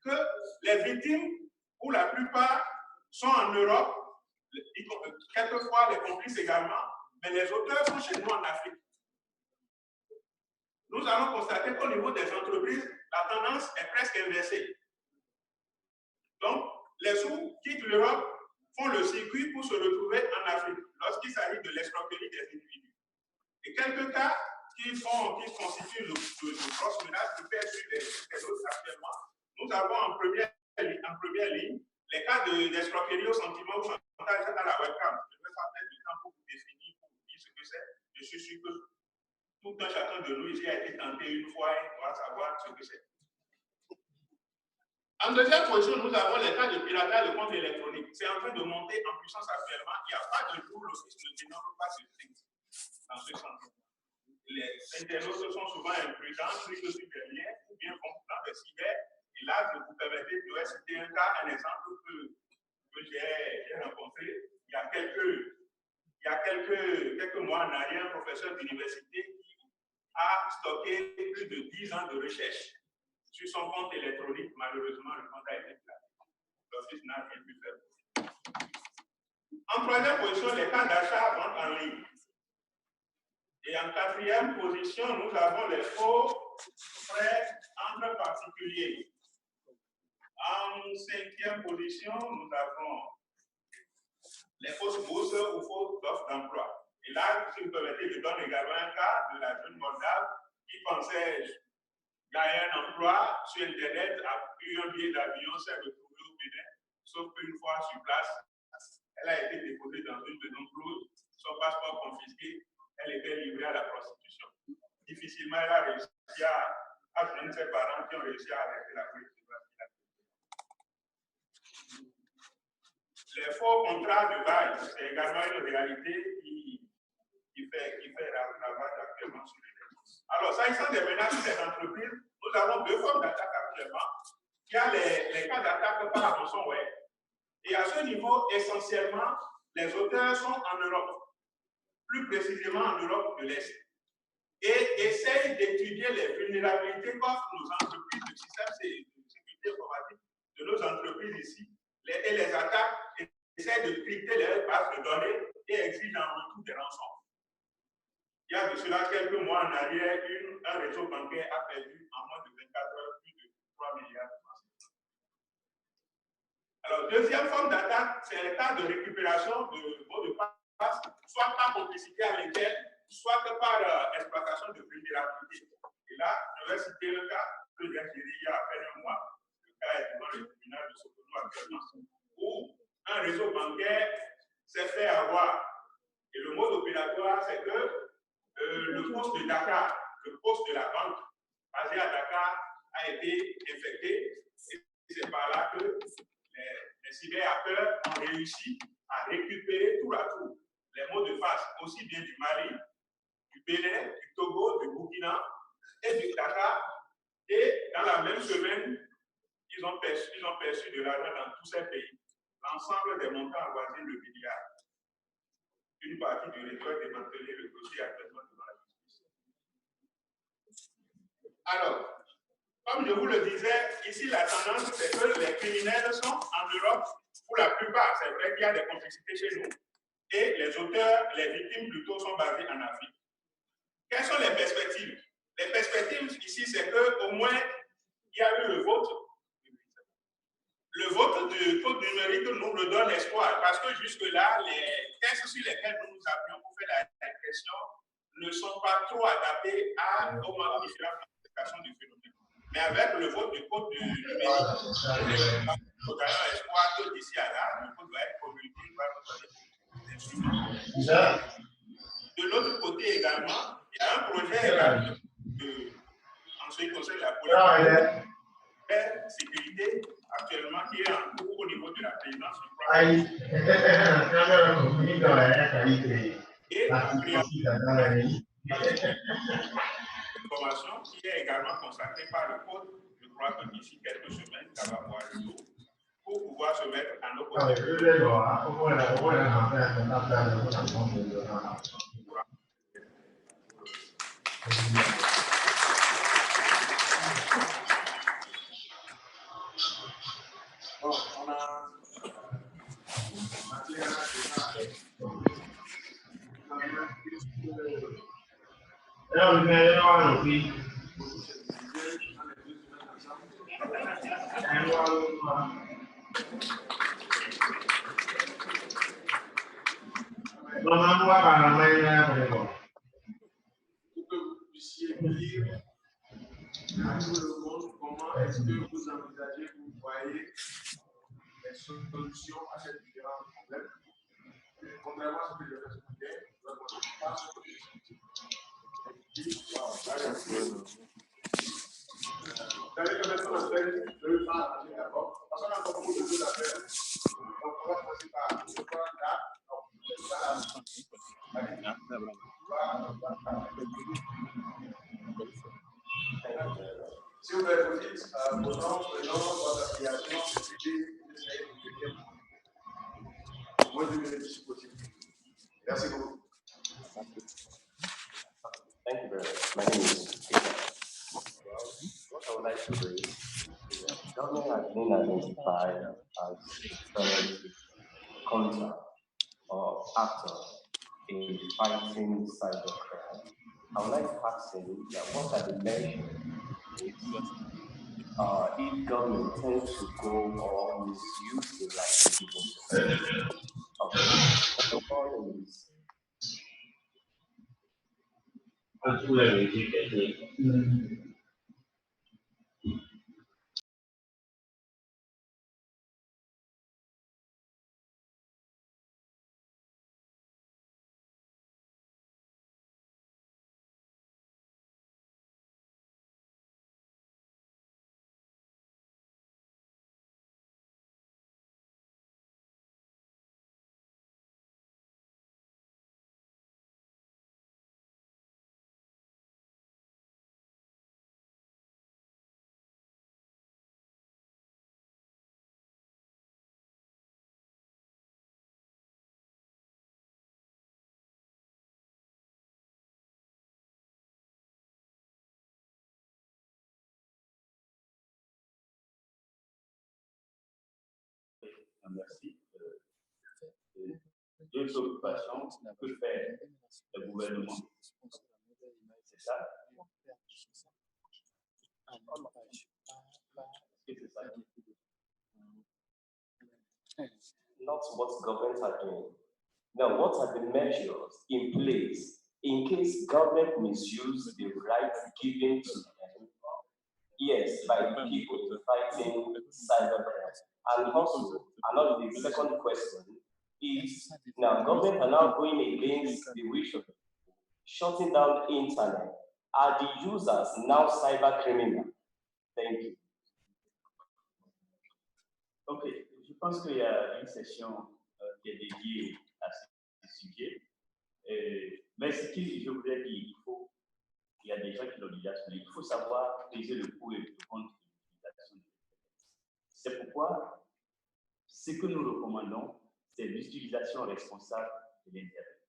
que les victimes, pour la plupart, sont en Europe, quelquefois les complices également, mais les auteurs sont chez nous en Afrique. Nous allons constater qu'au niveau des entreprises, la tendance est presque inversée. Donc, les sous quittent l'Europe, font le circuit pour se retrouver en Afrique, lorsqu'il s'agit de l'escroquerie des individus. Et quelques cas qui constituent le grosse menace qui pèse sur les autres actuellement, nous avons en première ligne les cas d'escroquerie au sentiment ou chantage à la webcam. Je ne vais pas perdre du temps pour vous définir, pour vous dire ce que c'est. Je suis sûr que tout un chacun de nous ici a été tenté une fois et doit savoir ce que c'est. En deuxième position, nous avons les cas de piratage de comptes électroniques. C'est en train de monter en puissance actuellement. Il n'y a pas de jour où l'office ne dénombre pas ce strict dans ce sens. Les internautes sont souvent imprudents, cliquent sur des liens ou bien vont dans des cyber. Et là, je vous permettez de citer un exemple que j'ai rencontré. Il y a quelques mois en arrière, un professeur d'université qui a stocké plus de 10 ans de recherche sur son compte électronique. Malheureusement, le compte a été classé. L'office n'a rien pu faire. En troisième position, les cas d'achat-vente en ligne. Et en quatrième position, nous avons les faux frais entre particuliers. En cinquième position, nous avons les fausses bourses ou fausses offres d'emploi. Et là, si vous permettez, je donne également un cas de la jeune Moldave qui pensait gagner un emploi sur Internet, a eu un billet d'avion, s'est retrouvée au Bénin, sauf qu'une fois sur place, elle a été déposée dans une de nos clauses, son passeport confisqué, elle était livrée à la prostitution. Difficilement, elle a réussi à joindre ses parents qui ont réussi à arrêter la politique. Les faux contrats de bail, c'est également une réalité qui fait ravage actuellement sur les réseaux. Alors, s'agissant des menaces des entreprises, nous avons 2 formes d'attaque actuellement. Il y a les cas d'attaque par ransomware. Et à ce niveau, essentiellement, les auteurs sont en Europe, plus précisément en Europe de l'Est, et essayent d'étudier les vulnérabilités qu'offrent nos entreprises, le système de sécurité informatique de nos entreprises ici, et les attaques essaient de crypter les bases de données et exigent en retour des rançons. Il y a de cela quelques mois en arrière, un réseau bancaire a perdu en moins de 24 heures plus de 3 milliards de francs. Alors, deuxième forme d'attaque, c'est le cas de récupération de mots de passe, soit par complicité avec elle, soit par exploitation de vulnérabilité. Et là, je vais citer le cas que j'ai géré il y a à peine un mois. Le cas est devant le tribunal de Sokoto actuellement, où un réseau bancaire s'est fait avoir. Et le mode opératoire, c'est que le poste de Dakar, le poste de la banque basé à Dakar, a été infecté. Et c'est par là que les cyberhackers ont réussi à récupérer tour à tour les mots de passe, aussi bien du Mali, du Bénin, du Togo, du Burkina et du Dakar. Et dans la même semaine, ils ont perçu de l'argent dans tous ces pays. L'ensemble des montants avoisinent le milliard. Une partie du réseau est démantelée, le dossier actuellement devant la justice. Alors, comme je vous le disais, ici la tendance c'est que les criminels sont en Europe pour la plupart. C'est vrai qu'il y a des complicités chez nous. Et les auteurs, les victimes plutôt sont basées en Afrique. Quelles sont les perspectives? Les perspectives ici, c'est qu'au moins, il y a eu le vote. Le vote du code numérique nous le donne espoir parce que jusque-là, les tests sur lesquels nous nous appuyons pour faire la répression ne sont pas trop adaptés aux différentes manifestations du phénomène. Mais avec le vote du code numérique, nous avons espoir que d'ici à là, le code va être promulgué, va nous donner des instruments. De l'autre côté également, il y a un projet également En ce qui concerne la politique de sécurité, actuellement, qui est en cours au niveau de la présidence du et la formation qui est également consacrée par le code. Je crois que d'ici quelques semaines, ça va voir le jour pour pouvoir se mettre en opposition. Bon, on a pour que vous puissiez dire à tout le monde comment est-ce que vous envisagez, vous voyez les solutions à ces différents problèmes. Contrairement à ce que je vais expliquer, je ne connais pas ce que vous savez que maintenant, je vais pas aller d'abord, parce qu'on a encore beaucoup de choses à faire. Donc, on va commencer par le point là. Si vous voulez vous dites vos noms, prénoms, votre affiliation, moins de 2 minutes si possible. Merci beaucoup.
Thank you very much. My name is Peter. What I would like to raise is that government has been identified as terrorist contact or actor in fighting cybercrime. I would like to ask him that what are the measures if government tends to go or misuse the right to given to the one is
merci. Deux préoccupations que fait le gouvernement. C'est ça.
not what governments are doing. Now, what are the measures in place in case government misuse the rights given to them? Yes, by the people fighting cybercrime. And also, another the second question is now government are now going against the wish of shutting down the internet. Are the users now cyber criminal? Thank you.
Ok, je pense qu'il y a une session qui est dédiée à ce sujet. Mais ce que je voudrais dire, il y a des gens qui l'ont déjà souligné, il faut savoir peser le pour et le contre de l'utilisation de l'Internet. C'est pourquoi ce que nous recommandons, c'est l'utilisation responsable de l'Internet.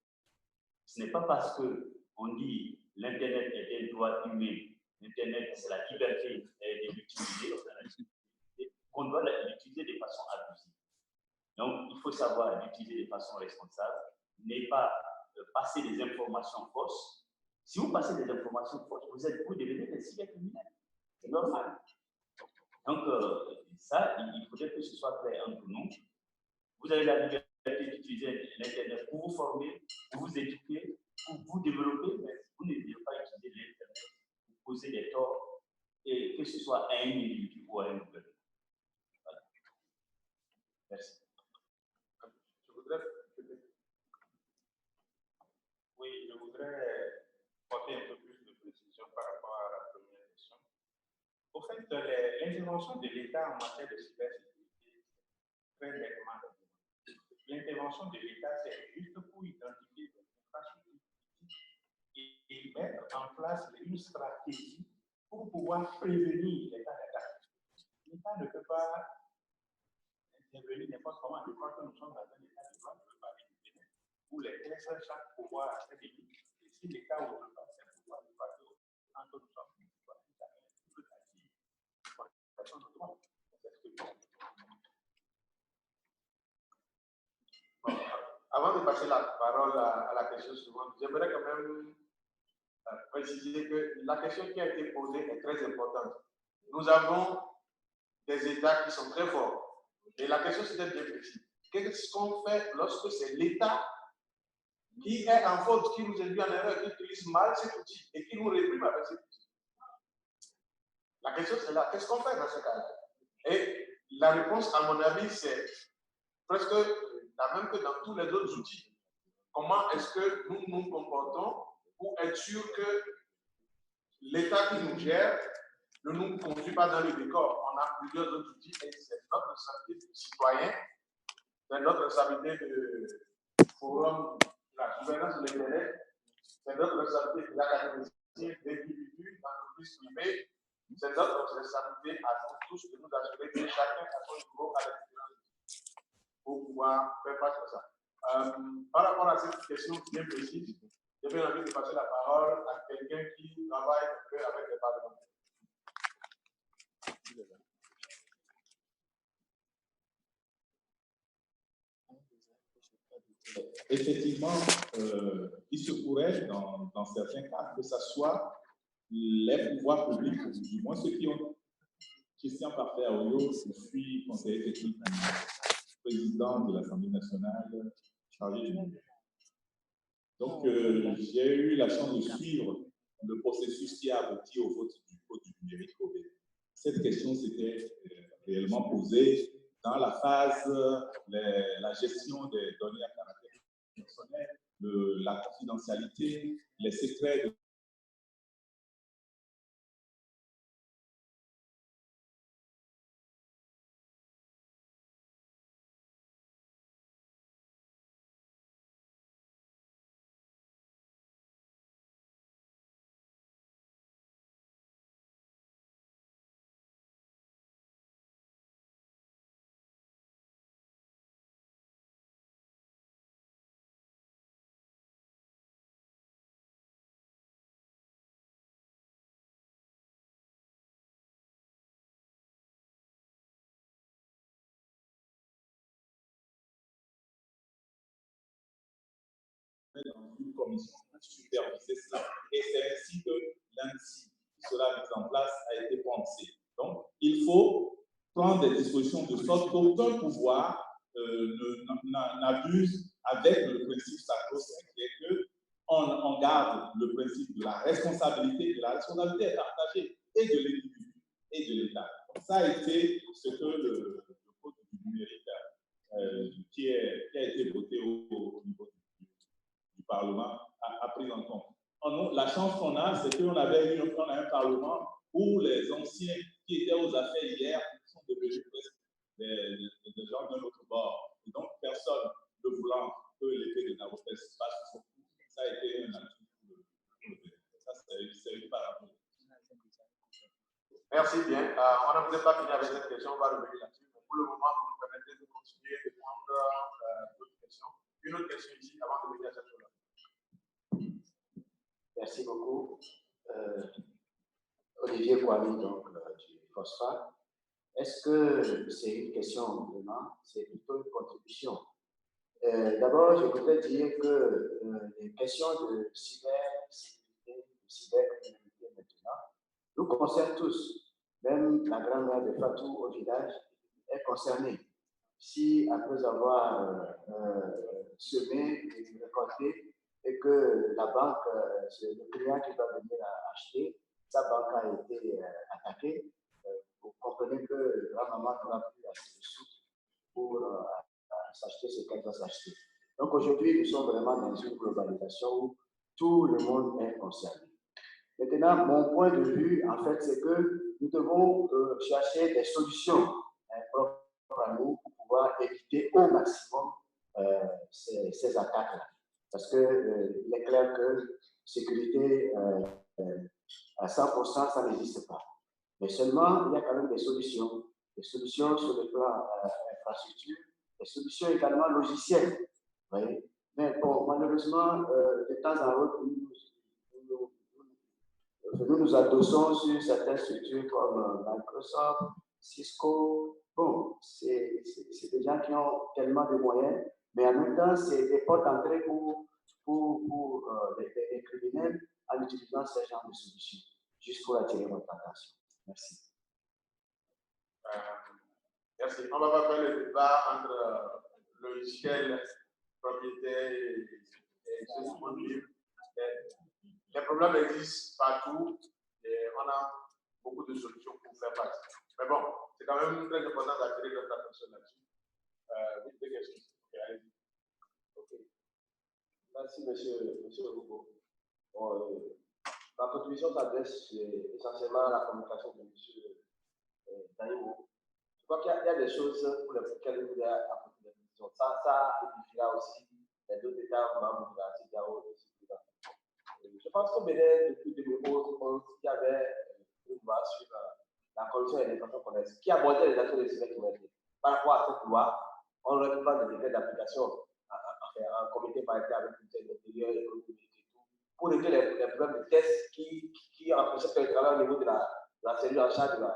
Ce n'est pas parce qu'on dit l'Internet est un droit humain, l'Internet c'est la liberté de l'utiliser, qu'on doit l'utiliser de façon abusive. Donc, il faut savoir l'utiliser de façon responsable, n'est pas passer des informations fausses. Si vous passez des informations fausses, vous devenez des cybercriminels. C'est normal. Donc, ça, il faudrait que ce soit clair entre nous. Vous avez la liberté d'utiliser l'Internet pour vous former, pour vous éduquer, pour vous développer, mais vous ne devez pas utiliser l'Internet pour causer des torts, et que ce soit à un individu ou à un gouvernement. Voilà. Merci.
Oui, je voudrais porter un peu plus de précision par rapport
fait, l'intervention de l'État en matière de cybersécurité, très nettement. L'intervention de l'État, c'est juste pour identifier les infrastructures et mettre en place une stratégie pour pouvoir prévenir les cas d'attaque. L'État ne peut pas intervenir n'importe comment. Je crois que nous sommes dans un état de droit, je ne veux pas dire, où les tests chaque pouvoir a ses limites. Et si l'État ne veut pas faire pouvoir, je crois que quand nous sommes
Avant de passer la parole à la question suivante, j'aimerais quand même préciser que la question qui a été posée est très importante. Nous avons des États qui sont très forts. Et la question c'était bien précise. Qu'est-ce qu'on fait lorsque c'est l'État qui est en faute, qui nous induit en erreur, qui utilise mal cet outil et qui nous réprime avec cet outil? La question c'est là, qu'est-ce qu'on fait dans ce cas-là? Et la réponse, à mon avis, c'est presque la même que dans tous les autres outils. Comment est-ce que nous nous comportons pour être sûr que l'État qui nous gère ne nous conduit pas dans le décor? On a plusieurs autres outils et c'est notre responsabilité de citoyen, c'est notre responsabilité de forum, la gouvernance de l'Internet, c'est notre responsabilité de l'académie, d'individus, d'entreprises privées, c'est notre responsabilité à nous tous de nous assurer que chacun a son niveau à l'expérience pour pouvoir faire face à ça. Par rapport à cette question bien précise, j'ai bien envie de passer la parole à quelqu'un qui travaille avec les parlementaires.
Effectivement, il se pourrait, dans certains cas, que ce soit les pouvoirs publics, ou du moins ceux qui ont. Christian Parfait Aoyo, je suis conseiller technique président de l'Assemblée nationale chargé du numérique. Donc, j'ai eu la chance de suivre le processus qui a abouti au vote du Code du numérique au Bénin. Cette question s'était réellement posée dans la phase la gestion des données à caractère personnel, la confidentialité, les secrets de dans une commission pour superviser cela. Et c'est ainsi que l'ANSI, qui sera mise en place, a été pensé. Donc, il faut prendre des dispositions de sorte qu'aucun pouvoir n'abuse avec le principe sacro-saint qui est qu'on garde le principe de la responsabilité. La responsabilité est partagée et de l'individu et de l'État. Ça a été ce que le Code du numérique qui a été voté au niveau du Parlement a pris en compte. La chance qu'on a, c'est qu'on a un Parlement où les anciens qui étaient aux affaires hier sont devenus presque des gens d'un autre bord. Et donc, personne ne voulant que l'épée de Damoclès passe sur son cou, ça a été un atout. Ça, c'est une parenthèse.
Merci bien. On n'a peut-être pas fini avec cette question, on va revenir là-dessus. Pour le moment, vous nous permettez de continuer de prendre d'autres questions. Une autre question ici, avant de venir à cette chose-là.
Merci beaucoup. Olivier Kouami, donc, du PHOSPHA. Est-ce que c'est une question vraiment? C'est plutôt une contribution. D'abord, je voudrais dire que les questions de cybersécurité, de cybercriminalité maintenant, nous concernent tous. Même la grand-mère de Fatou au village est concernée. Si, après avoir semé et récolté, et que la banque, c'est le client qui doit venir acheter, sa banque a été attaquée, vous comprenez que grand-maman n'aura plus assez de sous pour s'acheter ce qu'elle doit s'acheter. Donc aujourd'hui, nous sommes vraiment dans une globalisation où tout le monde est concerné. Maintenant, mon point de vue, en fait, c'est que nous devons chercher des solutions propres à nous pour pouvoir éviter au maximum ces attaques-là. Parce qu'il est clair que sécurité à 100%, ça n'existe pas. Mais seulement, il y a quand même des solutions sur le plan infrastructure, des solutions également logicielles. Vous voyez? Mais bon, malheureusement, de temps en temps, nous nous adossons sur certaines structures comme Microsoft, Cisco. Bon, c'est des gens qui ont tellement de moyens, mais en même temps, c'est des portes d'entrée pour les criminels en utilisant ce genre de solutions, juste pour attirer votre attention. Merci.
Merci. On va pas faire le débat entre logiciel, propriétaire et gestion libre. Les problèmes existent partout et on a beaucoup de solutions pour faire face. Mais bon, c'est quand même très important d'attirer notre attention là-dessus. Des questions. Okay, allez-y.
Ok. Merci, monsieur Hugo. Bon, ma contribution s'adresse essentiellement à la communication de monsieur Daïmo. Je crois qu'il y a des choses pour lesquelles vous voulez apporter des questions. Ça édifiera aussi les deux États membres de la CEDEAO et je pense qu'au Bénin, depuis 2011, il y avait une loi sur la corruption et l'intention connaisse qui abordait les actions de cybercriminalité. Par rapport à cette loi, on aurait pu prendre des décrets d'application en comité paritaire avec le ministère de l'Intérieur et économique et tout, pour régler les problèmes de tests qui empêchaient le travail au niveau de la cellule en charge de la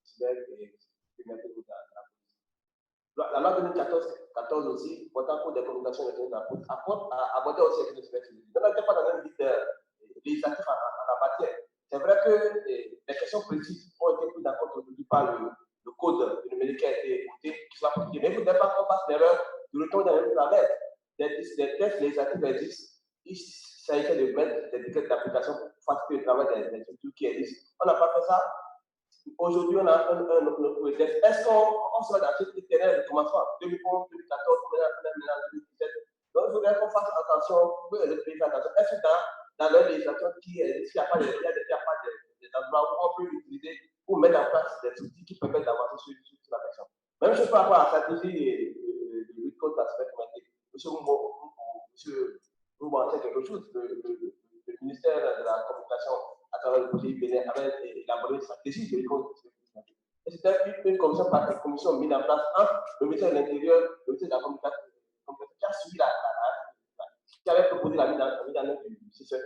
cybercriminalité de la police. La loi 2014 aussi, portant pour des communications électroniques de la police, abordait aussi les cybercriminalité. Donc, on n'était pas dans un but législatif en la matière. C'est vrai que les questions précises ont été prises en compte aujourd'hui par le code numérique qui a été voté, qui soit publié. Mais vous n'avez pas qu'on fasse l'erreur de retourner dans le travers. Des tests législatifs existent. Il s'agissait de mettre des décrets d'application pour faciliter le travail des structures qui existent. On n'a pas fait ça. Aujourd'hui, on a un autre test. Est-ce qu'on sera dans ce terrain de commencement 2011, 2014, maintenant 2017? Donc, il faudrait qu'on fasse attention, le pays fasse attention. Est-ce que dans leur législation, s'il n'y a pas des endroits où on peut l'utiliser pour mettre en place des outils qui permettent d'avancer sur la question. Même chose par rapport à la stratégie de lutte contre la cybercriminalité. Monsieur Rouban sait quelque chose. Le ministère de la Communication, à travers le projet Bénin, avait élaboré une stratégie de lutte contre la cybercriminalité. Et c'était une commission mise en place entre le ministère de l'Intérieur, le ministère de la Communication, qui a suivi qui avait proposé la mise en œuvre du CCF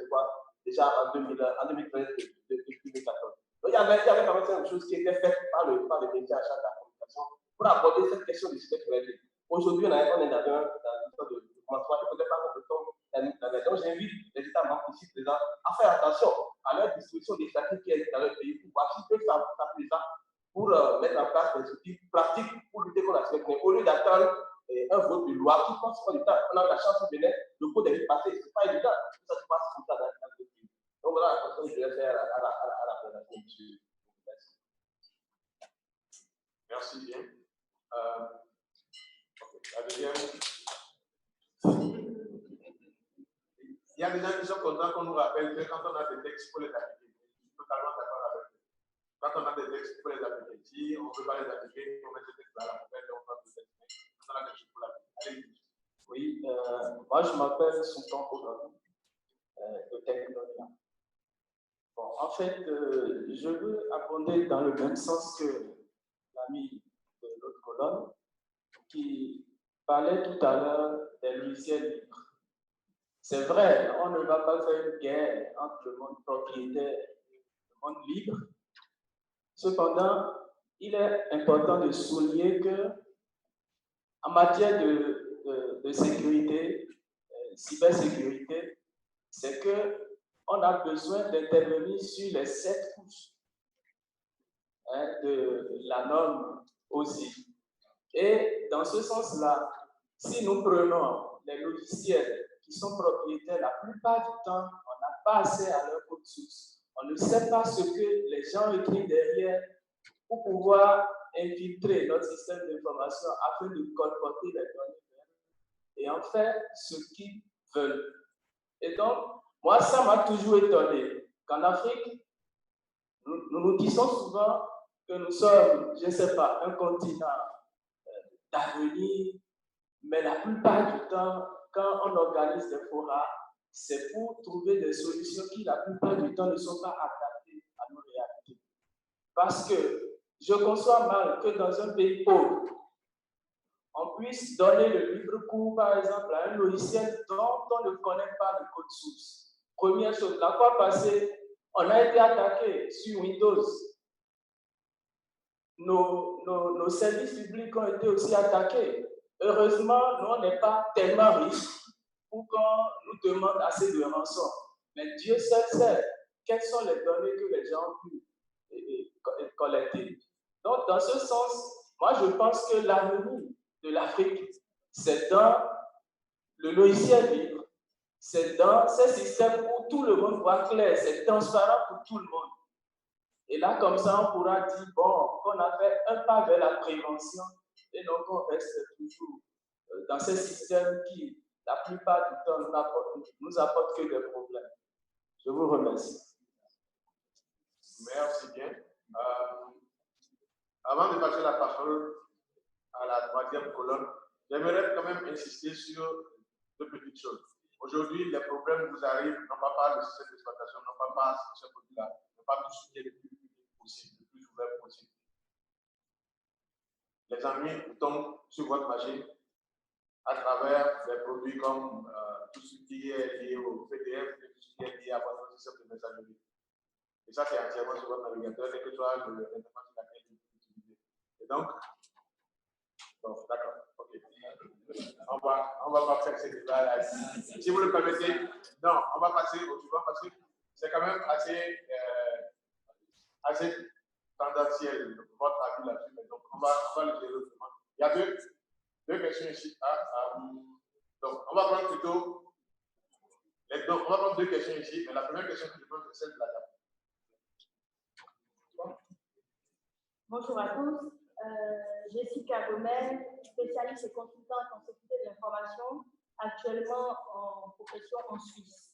déjà en 2013 et 2014. Donc, il y avait quand même quelque chose qui était fait par le ministère en charge de la communication pour aborder cette question de cybercriminalité. Aujourd'hui, on est dans une histoire de commencement. Il ne faudrait pas qu'on tombe dans les. Donc, j'invite les États membres ici présents à faire attention à leur disposition législative qui est dans leur pays pour voir s'ils peuvent s'appuyer ça pour mettre en place des outils pratiques pour lutter contre la cybercriminalité. Au lieu d'attendre un vote de loi qui passe pas du temps. On a la chance de Bénin, le code est passé. Ce n'est pas évident. Ça se passe comme ça dans le pays. Donc voilà la question que je vais faire à la présentation, monsieur.
Merci bien. La deuxième. Il y a des gens qui sont contents qu'on nous rappelle que quand on a des textes, il faut les appliquer. Je suis totalement d'accord avec eux. Quand on a des textes, il faut les appliquer. Si on ne peut pas les appliquer, on met ce texte à la poubelle et on va les appliquer.
Oui, moi je m'appelle Sultan Koudou, de Technologia. Bon, en fait, je veux abonder dans le même sens que l'ami de l'autre colonne qui parlait tout à l'heure des logiciels libres. C'est vrai, on ne va pas faire une guerre entre le monde propriétaire et le monde libre. Cependant, il est important de souligner que en matière de sécurité, cybersécurité, c'est qu'on a besoin d'intervenir sur les 7 couches de la norme aussi. Et dans ce sens-là, si nous prenons les logiciels qui sont propriétaires, la plupart du temps, on n'a pas accès à leur code source. On ne sait pas ce que les gens écrivent derrière pour pouvoir infiltrer notre système d'information afin de colporter les données et en faire ce qu'ils veulent. Et donc, moi, ça m'a toujours étonné qu'en Afrique,
nous nous disons souvent que nous sommes, je ne sais pas, un continent d'avenir, mais la plupart du temps, quand on organise des forats, c'est pour trouver des solutions qui, la plupart du temps, ne sont pas adaptées à nos réalités. Parce que je conçois mal que dans un pays pauvre, on puisse donner le libre cours, par exemple, à un logiciel dont on ne connaît pas le code source. Première chose, la fois passée, on a été attaqué sur Windows. Nos services publics ont été aussi attaqués. Heureusement, nous, on n'est pas tellement riches pour qu'on nous demande assez de rançon. Mais Dieu seul sait quelles sont les données que les gens ont pu collecter. Donc, dans ce sens, moi, je pense que l'avenir de l'Afrique, c'est dans le logiciel libre, c'est dans ces systèmes où tout le monde voit clair, c'est transparent pour tout le monde. Et là, comme ça, on pourra dire, bon, qu'on a fait un pas vers la prévention et donc on reste toujours dans ces systèmes qui, la plupart du temps, nous apportent que des problèmes. Je vous remercie.
Merci bien. Avant de passer la parole à la troisième colonne, j'aimerais quand même insister sur deux petites choses. Aujourd'hui, les problèmes vous arrivent, non pas par le système d'exploitation, non pas par ce produit-là, non pas tout ce qui est le plus public possible, le plus ouvert possible. Les ennuis tombent sur votre machine à travers des produits comme tout ce qui est lié au PDF, tout ce qui est lié à votre système de messagerie. Et ça, c'est entièrement sur votre navigateur, quel que soit l'interface sur laquelle vous utilisez. Et donc, bon, d'accord, ok. On va pas faire ce débat-là. Si vous le permettez, non, on va passer au suivant parce que c'est quand même assez tendanciel, votre avis là-dessus. Donc, on va le gérer autrement. Il y a deux questions ici. Donc, on va prendre plutôt. On va prendre deux questions ici, mais la première question que je pose, c'est celle de la dame.
Bonjour à tous. Jessica Gomez, spécialiste et consultante en sécurité de l'information, actuellement en profession en Suisse.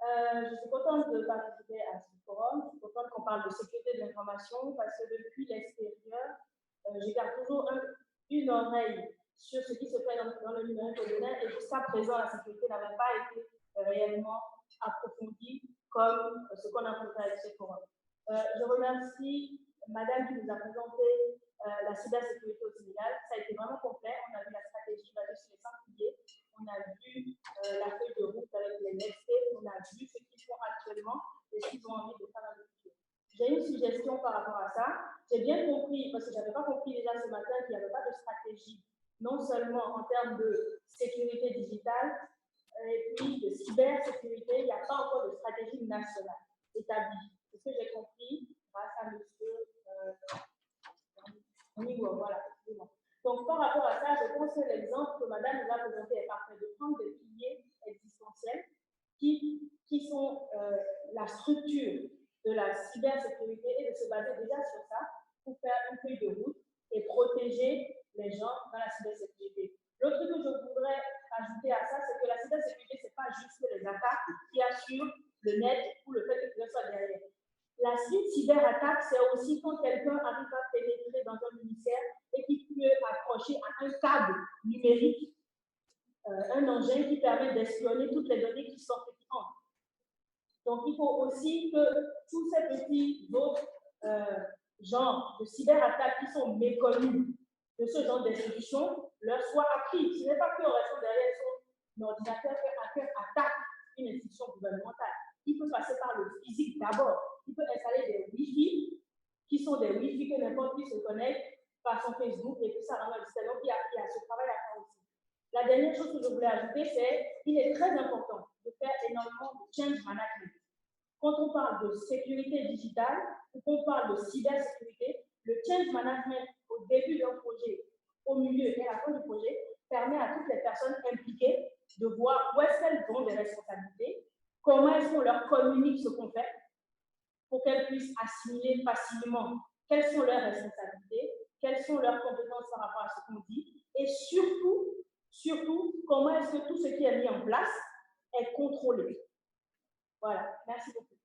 Je suis contente de participer à ce forum. Je suis contente qu'on parle de sécurité de l'information parce que depuis l'extérieur, je garde toujours une oreille sur ce qui se fait dans le numérique ordinaire et jusqu'à présent, la sécurité n'avait pas été réellement approfondie comme ce qu'on a fait avec ce forum. Je remercie Madame qui nous a présenté la cybersécurité au Sénégal. Ça a été vraiment complet. On a vu la stratégie basée sur les 5 piliers. On a vu la feuille de route avec les next steps. On a vu ce qu'ils font actuellement et ce qu'ils ont envie de faire dans le futur. J'ai une suggestion par rapport à ça. J'ai bien compris, parce que je n'avais pas compris déjà ce matin qu'il n'y avait pas de stratégie, non seulement en termes de sécurité digitale, et puis de cybersécurité, il n'y a pas encore de stratégie nationale établie. C'est ce que j'ai compris grâce à monsieur voilà. Donc, par rapport à ça, je pense que l'exemple que Madame nous a présenté est parfait, de prendre des piliers existentiels qui sont la structure de la cybersécurité et de se baser déjà sur ça pour faire une feuille de route et protéger les gens dans la cybersécurité. L'autre truc que je voudrais ajouter à ça, c'est que la cybersécurité, ce n'est pas juste les attaques qui assurent le net ou le fait que quelqu'un soit derrière. La cyberattaque, c'est aussi quand quelqu'un arrive à pénétrer dans un ministère et qui peut accrocher à un câble numérique, un engin qui permet d'espionner toutes les données qui sortent et qui entrent. Donc, il faut aussi que tous ces petits autres genres de cyberattaques qui sont méconnus de ce genre d'institutions leur soient appris. Ce n'est pas qu'en restant derrière son ordinateur qu'un attaque une institution gouvernementale. Il peut passer par le physique d'abord. Il peut installer des Wi-Fi qui sont des Wi-Fi que n'importe qui se connecte par son Facebook et puis ça rend le système. Donc, il y a ce travail à faire aussi. La dernière chose que je voulais ajouter, c'est qu'il est très important de faire énormément de change management. Quand on parle de sécurité digitale ou qu'on parle de cybersécurité, le change management au début d'un projet, au milieu et à la fin du projet, permet à toutes les personnes impliquées de voir où est-ce qu'elles ont des responsabilités, comment est-ce qu'on leur communique ce qu'on fait, pour qu'elles puissent assimiler facilement quelles sont leurs responsabilités, quelles sont leurs compétences par rapport à ce qu'on dit, et surtout, comment est-ce que tout ce qui est mis en place est contrôlé. Voilà, merci beaucoup.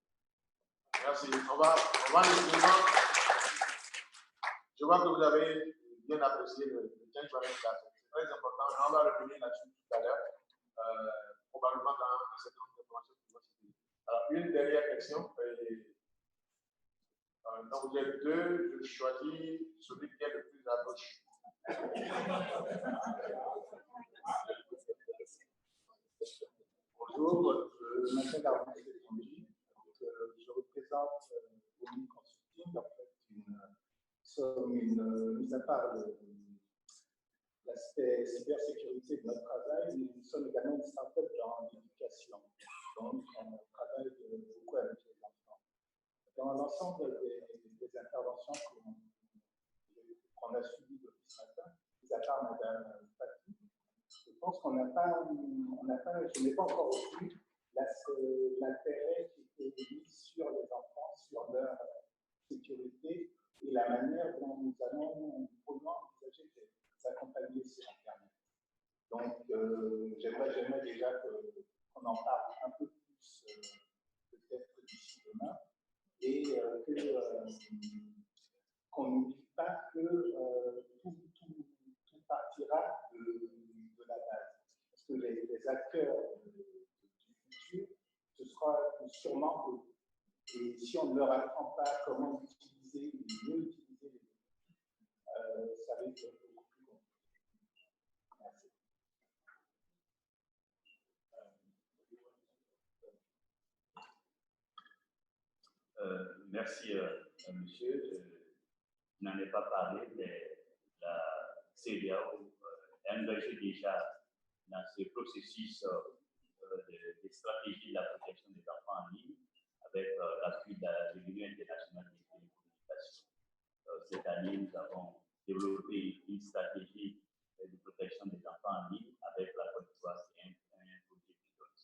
Merci. On va justement. Je vois que vous avez bien apprécié le change management. C'est très important. On va revenir là-dessus tout à l'heure, probablement dans un certain nombre d'informations qui vont se dire. Alors, une dernière question. Donc, vous êtes deux. Je choisis celui qui est le plus à gauche.
Bonjour, je m'appelle Arnaud Sécondi. Je représente Omni Consulting, en fait, une mise à part l'aspect cybersécurité de notre travail, mais nous sommes également une start-up dans l'éducation. Donc, on travaille beaucoup avec les enfants. Dans l'ensemble des interventions qu'on a suivies depuis ce matin, mis à part Mme Paty, je pense qu'on n'a pas, je n'ai pas encore reçu l'intérêt qui était mis sur les enfants, sur leur sécurité et la manière dont nous allons envisager de les accompagner sur Internet. Donc, j'aimerais déjà qu'on en parle un peu plus peut-être d'ici demain et qu'on n'oublie pas que tout partira de la base. Parce que les acteurs du futur, ce sera sûrement eux. Et si on ne leur apprend pas comment utiliser ou mieux utiliser les outils, ça va être beaucoup plus compliqué.
Merci. Merci, monsieur. Je n'en ai pas parlé, mais la CEDEAO est engagée déjà dans ce processus de stratégie de la protection des enfants en ligne avec l'appui de l'Union internationale des télécommunications. Cette année, nous avons développé une stratégie de protection des enfants en ligne avec la Côte d'Ivoire et un projet pilote.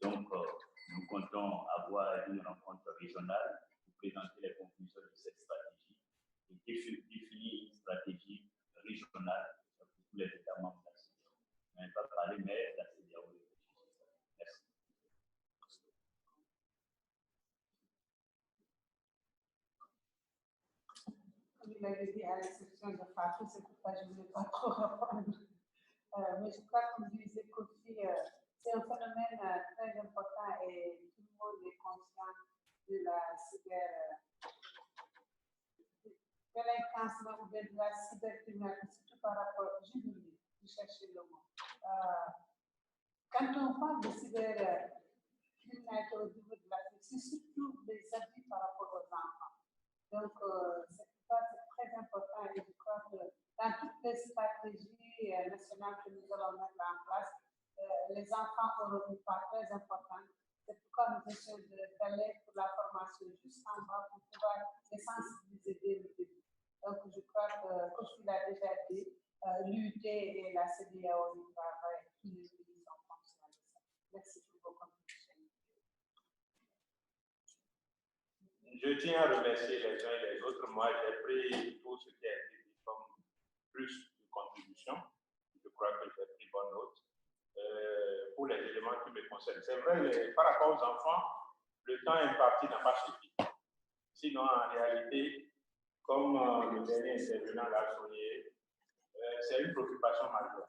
Donc, nous comptons avoir une rencontre régionale pour présenter les conclusions de cette stratégie et définir une stratégie régionale pour tous les États membres de la CEDEAO. Je n'ai pas parlé, mais la CEDEAO. Merci.
Comme il avait dit à l'exception de Fatou, c'est pourquoi je ne voulais pas trop répondre. Mais je crois, comme disait Kofi, c'est un phénomène très important et tout le monde est conscient de la cyber-délinquance ou de la cybercriminalité, surtout par rapport, je chercher le mot. Quand on parle de cybercriminalité au niveau de l'Afrique, c'est surtout des abus par rapport aux enfants. Donc, c'est très important et je crois que dans toutes les stratégies nationales que nous allons mettre en place, les enfants auront une part très importante. C'est pourquoi nous essayons d'aller pour la formation juste en bas pour pouvoir les sensibiliser dès le début. Donc, je crois que, comme il a déjà dit, l'UT et la CEDEAO travaillent tous les pays en fonction de ça. Merci pour vos contributions.
Je tiens à remercier les uns et les autres. Moi, j'ai pris tout ce qui a été dit comme plus de contributions. Je crois que j'ai pris bonne note pour les éléments qui me concernent. C'est vrai, par rapport aux enfants, le temps imparti n'a pas suffi. Sinon, en réalité, comme le dernier intervenant l'a souligné, c'est une préoccupation majeure.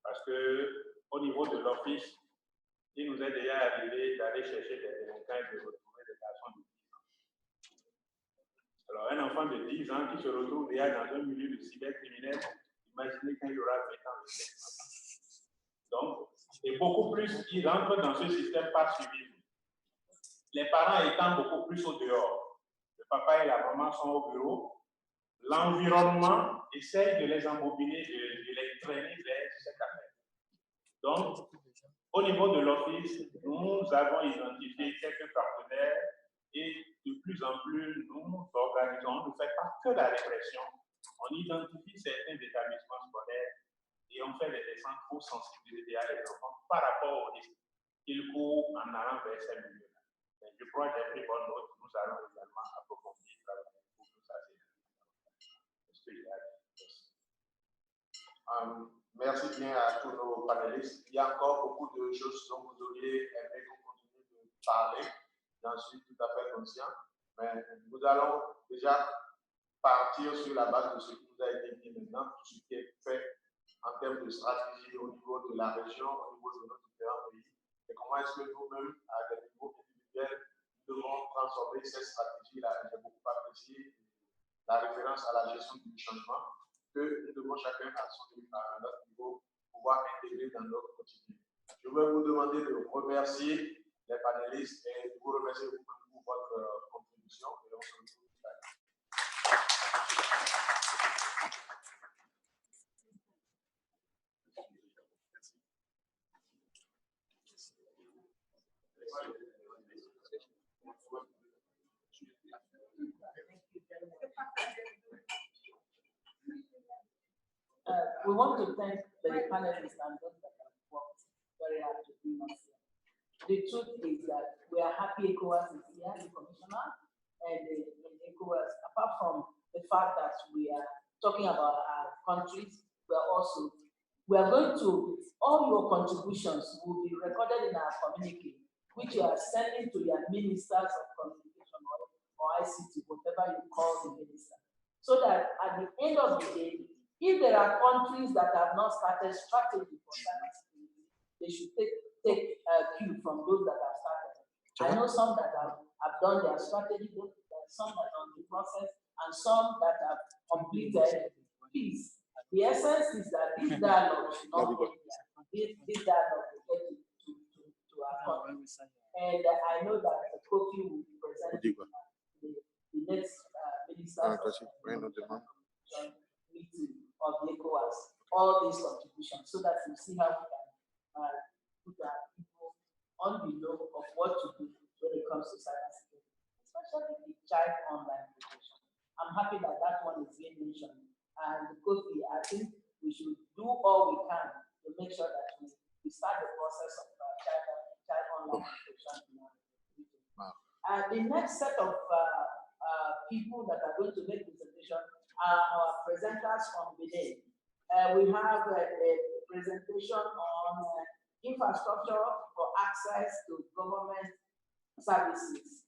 Parce qu'au niveau de l'office, il nous est déjà arrivé d'aller chercher des délinquants et de retrouver des garçons de 10 ans. Alors, un enfant de 10 ans qui se retrouve déjà dans un milieu de cybercriminel, imaginez quand il aura 20 ans de sexe. Donc, et beaucoup plus, ils rentrent dans ce système par suivi. Les parents étant beaucoup plus au dehors. Le papa et la maman sont au bureau. L'environnement essaye de les embobiner, de les traîner vers cette affaire. Donc, au niveau de l'office, nous avons identifié quelques partenaires et de plus en plus, nous organisons, on ne fait pas que la répression, on identifie certains établissements scolaires et on fait des descentes pour sensibiliser les enfants par rapport aux risques qu'ils courent en allant vers ces milieux-là. Je crois que j'ai pris bonne note, nous allons également approfondir travailler pour tout ça. C'est ce que j'ai à dire. Merci bien à tous nos panélistes. Il y a encore beaucoup de choses dont vous auriez aimé qu'on continue de parler. J'en suis tout à fait conscient. Mais nous allons déjà partir sur la base de ce qui nous a été dit maintenant, tout ce qui est fait en termes de stratégie au niveau de la région, au niveau de nos différents pays, et comment est-ce que nous-mêmes, à des niveaux individuels, nous devons transformer cette stratégie-là. J'ai beaucoup apprécié la référence à la gestion du changement que nous devons chacun à notre niveau pouvoir intégrer dans notre quotidien. Je vais vous demander de remercier les panélistes et de vous remercier pour votre contribution. Et on se retrouve tout à l'heure.
We want to thank the panelists and those that have worked very hard to bring us here. The truth is that we are happy ECOWAS is here, the commissioner, and in ECOWAS, apart from the fact that we are talking about our countries, we are going to, all your contributions will be recorded in our communique, which you are sending to your ministers of communication or ICT, whatever you call the minister. So that at the end of the day, if there are countries that have not started strategy for cybersecurity, they should take cue from those that have started. I know some that have done their strategy, some that are on the process, and some that have completed. Please, the essence is that this dialogue should not end here. This dialogue will get to our country. And I know that Kofi will present the next minister meeting of the ECOWAS, all these contributions, so that we see how we can put our people on the know of what to do when it comes to cybersecurity, especially the child online education. I'm happy that that one is being mentioned. And Kofi, I think we should do all we can to make sure that we start the process of child online education in our region. The next set of people that are going to make presentation are our presenters from Benin. We have a presentation on infrastructure for access to government services.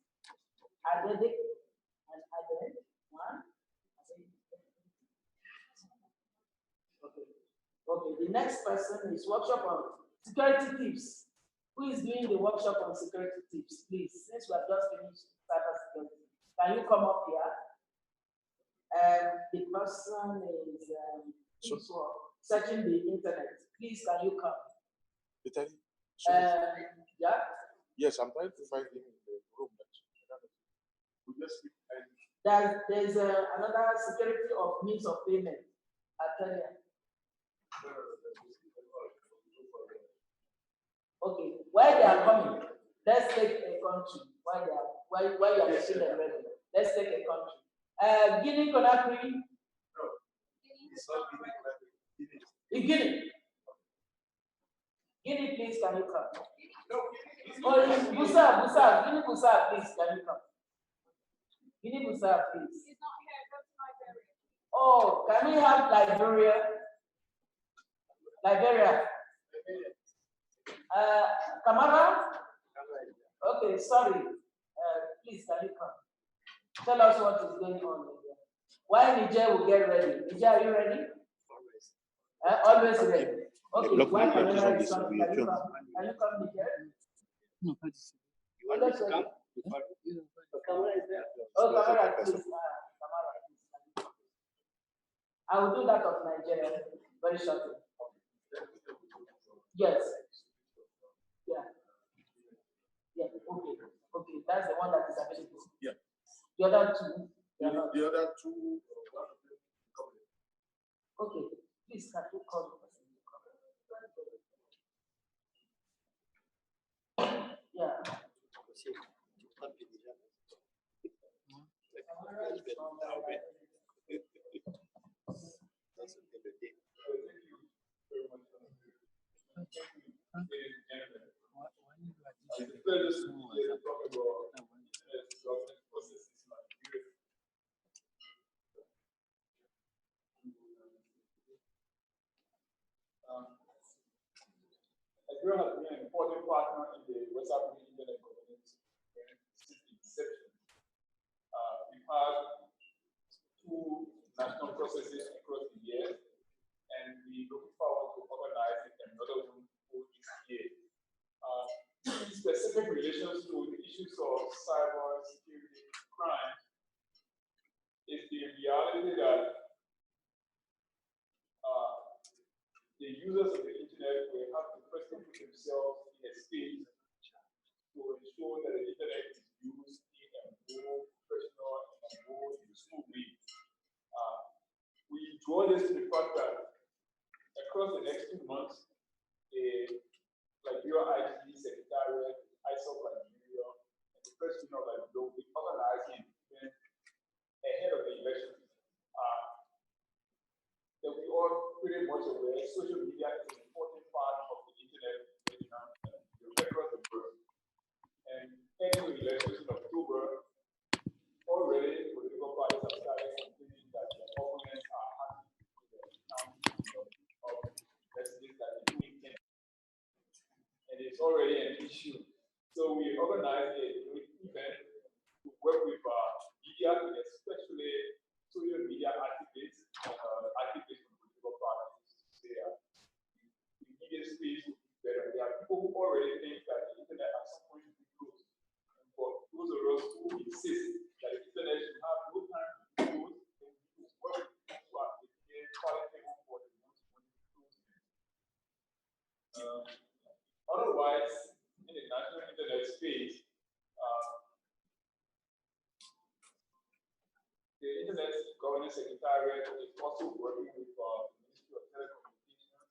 Adede and Adede, one. Okay, the next person is workshop on security tips. Who is doing the workshop on security tips? Please, since we have just finished cybersecurity, can you come up here? The person is searching the internet. Please, can you come? Yeah?
Yes, I'm trying to find him in the room.
There's another security of means of payment. I'll tell you. Okay, while they are coming, let's take a country. While you are making them ready, let's take a country. Guinea Conakry. No, it's not Guinea. Guinea. Guinea, please, can you come? No, oh, Busa, Guinea Busa, please, can you come? Guinea Busa, please. He's not here, go to Liberia. Oh, can we have Liberia? Liberia. Camara? Okay, sorry. Please, can you come? Tell us what is going on here. Why Niger will get ready? Niger, are you ready? Always ready. Okay, why Camara is coming? Can you come? Can you come, Niger? No, Camara is there. Oh, Camara, please. Camara, please. I will do that of Nigeria very shortly. Yes. Yeah. Yeah. Okay. Okay. That's the one that is available.
Yeah.
The other two.
The other two.
Okay. Please, can you call the person? Yeah.
Nigeria has been an important partner in the West African Internet Governance since its inception.
had 2 national processes across the year, and we look forward to organizing another one for this year. In specific relations to the issues of cyber security crime, is the reality that the users of the internet will have to first put themselves in a state to ensure that the internet is used in a more professional and a more useful way. We draw this to the fact that across the next 2 months, the Liberia IT Secretariat, ISOC Liberia, and the President of Liberia will be organizing events ahead of the elections. That we all pretty much aware, social media is an important part of the internet across the world. And heading to elections in October, already political parties have started complaining that their opponents are happy with the count of messages that they do intend. And it's already an issue. So we organized a event to work with media, especially social media activists and activists from political parties. We need a space to be better. There are people who already think that the internet at some point should be closed. And for those of us who insist that the internet should have no time to be closed, then we need to work with people who are palatable for the most closed. Otherwise, in the national internet space, the Internet Governance Secretariat is also working with the Ministry of Telecommunications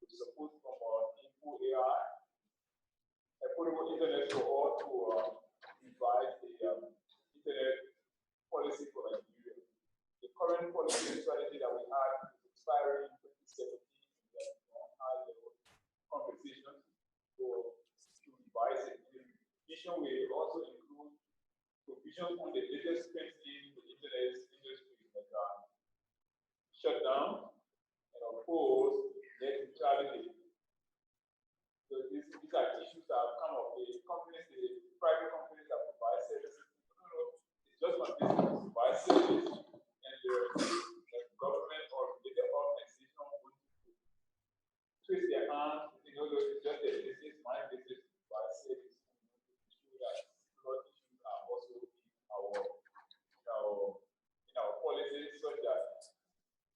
with support from Info AI, Affordable Internet for All, to revise the Internet policy for Nigeria. The current policy and strategy that we have is expiring in 2017, and we are high-level conversations to revise it. The vision will also include provisions on the latest trends in the internet industry, like shut down and oppose net neutrality. So these are issues that have come up. The companies, the private companies that provide services, it's just not business to provide service, and the government or related organization would twist their arms, it's just a business, my business to provide service. That security issues are also in our policies, such that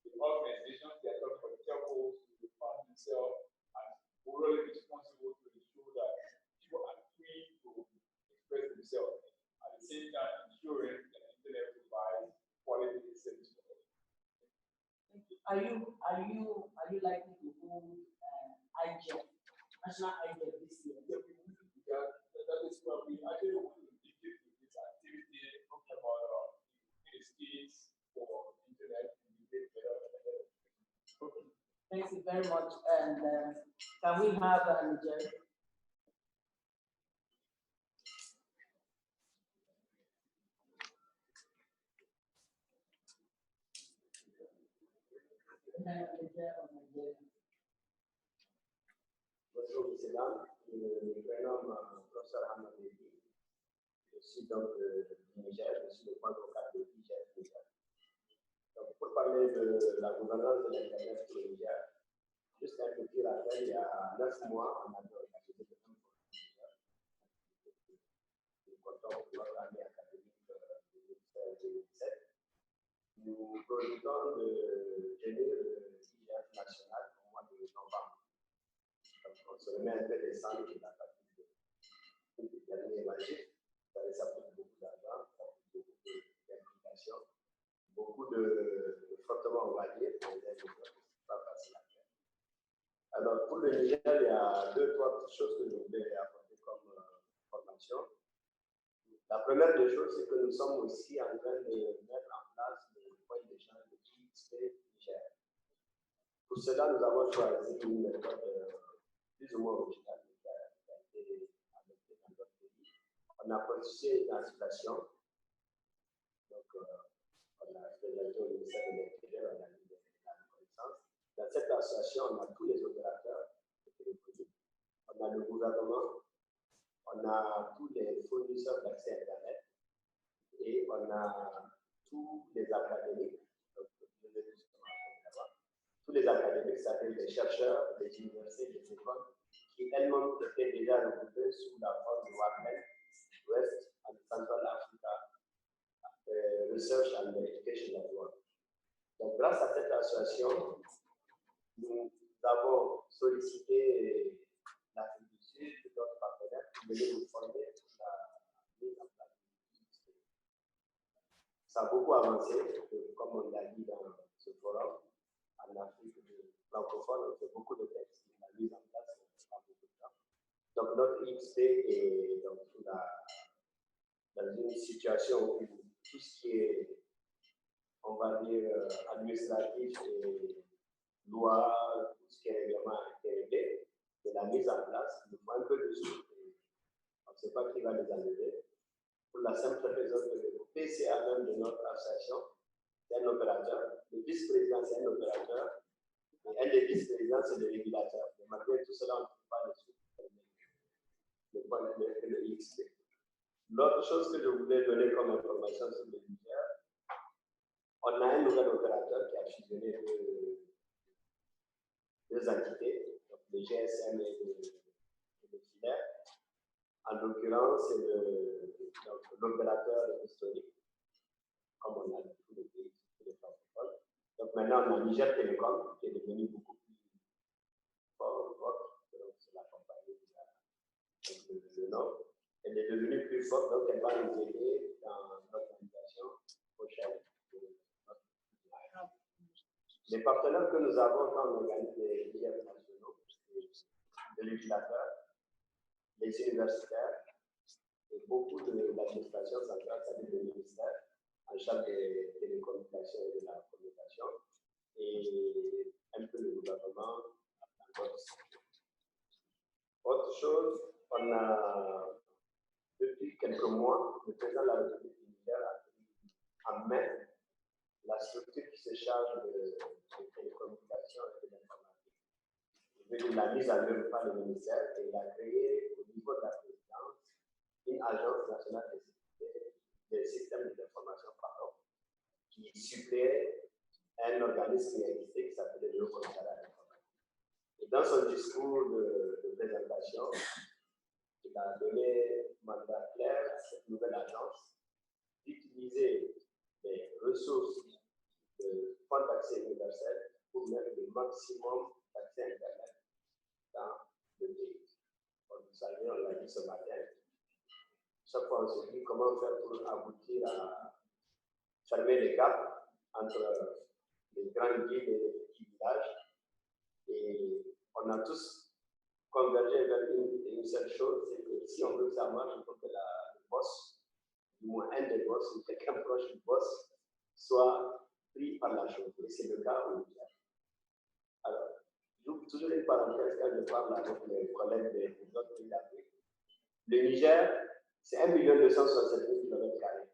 the organizations that are talking about telcos to fund themselves as morally responsible to ensure that people are free to express themselves, at the same time ensuring that the internet provides quality service for all.
Are you likely to hold IGF, National IGF this year?
That is what we actually want to dedicate to this activity, talking about the states for internet and better.
Okay. Thank you very much. And can we have Jerry?
Bonjour, messieurs, dames. Je me prénomme professeur Hamadébi. Je suis donc du Niger, je suis le point local de Niger. Donc, pour parler de la gouvernance de l'Internet au Niger, juste un petit rappel, il y a 9 mois, on avait organisé le même pour le Niger. Nous comptons pour l'année académique 2016-2017. Nous projetons de tenir le IGF national au mois de novembre. Donc, on se remet un peu des centres de la partie du dernier magique. Ça coûte beaucoup d'argent, ça coûte beaucoup d'implications, beaucoup de frottement, on va dire, pour les ingénieurs, c'est pas facile à faire. Alors, pour le Niger, il y a 2-3 petites choses que je voulais apporter comme formation. La première des choses, c'est que nous sommes aussi en train de mettre en place le point d'échange de XP Niger. Pour cela, nous avons choisi une méthode plus ou moins originale qui a été adoptée dans notre pays. On a processé une association. Donc, on a présenté au ministère de l'Intérieur, on a mis la reconnaissance. Dans cette association, on a tous les opérateurs de téléphonie, on a le gouvernement, on a tous les fournisseurs d'accès à Internet et on a
tous les académiques, donc, tous les académiques, c'est-à-dire les chercheurs, les universités, les écoles, qui elles-mêmes étaient déjà regroupées sous la forme du WACMED, West and Central Africa Research and Education Network. Donc, grâce à cette association, nous avons sollicité l'Afrique du Sud et d'autres partenaires pour venir nous former pour la mise en place. Ça a beaucoup avancé, comme on l'a dit dans ce forum, en Afrique francophone, on fait beaucoup de textes. La mise en place, ça prend beaucoup de temps. Donc, notre IXP est dans une situation où tout ce qui est, on va dire, administratif et loi, tout ce qui est règlement intérieur, de la mise en place, il faut un peu de sous. On ne sait pas qui va les enlever. Pour la simple raison que le PCA même de notre association, c'est un opérateur. Le vice-président, c'est un opérateur. Et un des vice-présidents, c'est le régulateur. Mais malgré tout cela, on ne peut pas le sous. Le XP. L'autre chose que je voulais donner comme information sur le Niger, on a un nouvel opérateur qui a fusionné deux entités, donc le GSM et le FILER. En l'occurrence, c'est l'opérateur historique, comme on a dans tous les pays, tous les francophones. Donc maintenant, on a Niger Telecom, qui est devenu beaucoup plus fort, donc c'est la compagnie qui a le nom. Elle est devenue plus forte, donc elle va nous aider dans notre organisation prochaine. Les partenaires que nous avons quand on organise les filières nationaux, les législateurs, les universitaires et beaucoup de l'administration centrale, c'est-à-dire le ministère en charge des télécommunications et de la communication, et un peu le gouvernement dans notre secteur. Autre chose, on a, depuis quelques mois, le président de la République du Niger a pris en main la structure qui se charge de télécommunications et de l'informatique. Il veut la mise en œuvre par le ministère et il a créé au niveau de la présidence une agence nationale des systèmes d'information qui supplée un organisme qui existait qui s'appelait le Haut Commissariat à l'informatique. Et dans son discours de présentation, il a donné mandat clair à cette nouvelle agence d'utiliser les ressources de fonds d'accès universel pour mettre le maximum d'accès à Internet dans le pays. Vous savez, on l'a dit ce matin, chaque fois on se dit comment faire pour aboutir à fermer les gaps entre les grandes villes et les petits villages. Et on a tous convergé vers une seule chose, c'est que si on veut que ça marche, il faut que le boss, du moins un des boss ou quelqu'un proche du boss, soit pris par la chose. Et c'est le cas au Niger. Alors, j'ouvre toujours une parenthèse quand je parle avec mes collègues des autres pays d'Afrique. Le Niger, c'est 1 260 000 km².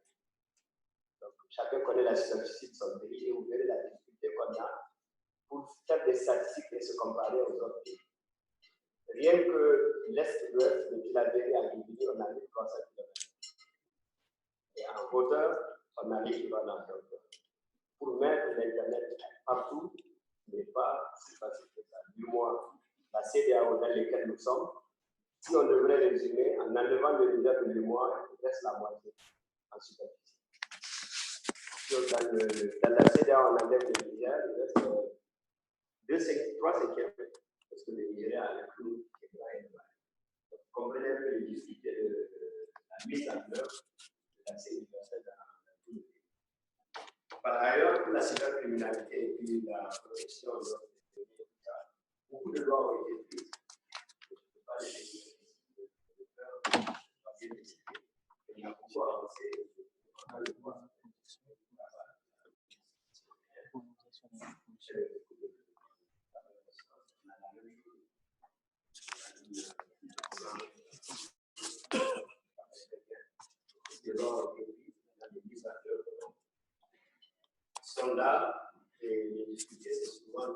Donc, chacun connaît la superficie de son pays et vous verrez la difficulté qu'on a pour faire des statistiques et se comparer aux autres pays. Rien que l'Est-Ouest de Philadelphie à Guinée, on a 1300 km. Et en hauteur, on a l'équivalent. Pour mettre l'Internet partout, n'est pas si facile que ça. Du moins, la CEDEAO dans laquelle nous sommes, si on devrait résumer, en enlevant le Niger de l'UEMOA, il reste la moitié en superficie. Dans la CEDEAO, on enlève le Niger, il reste 3 cinquièmes, parce que le Nigeria a un flou qui est grand et grand. Donc, comprenez un peu les difficultés de la mise en œuvre de l'accès universel dans tout le pays. Par ailleurs, pour la cybercriminalité et puis la protection de notre données, beaucoup de lois ont été prises. Je ne peux pas les expliquer. Il y a beaucoup avancé. On a le droit. Sont là et les discuter, c'est souvent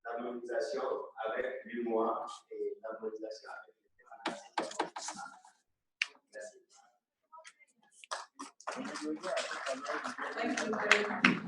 l'harmonisation avec l'UMOA et l'harmonisation avec les Merci.
Thank you very much.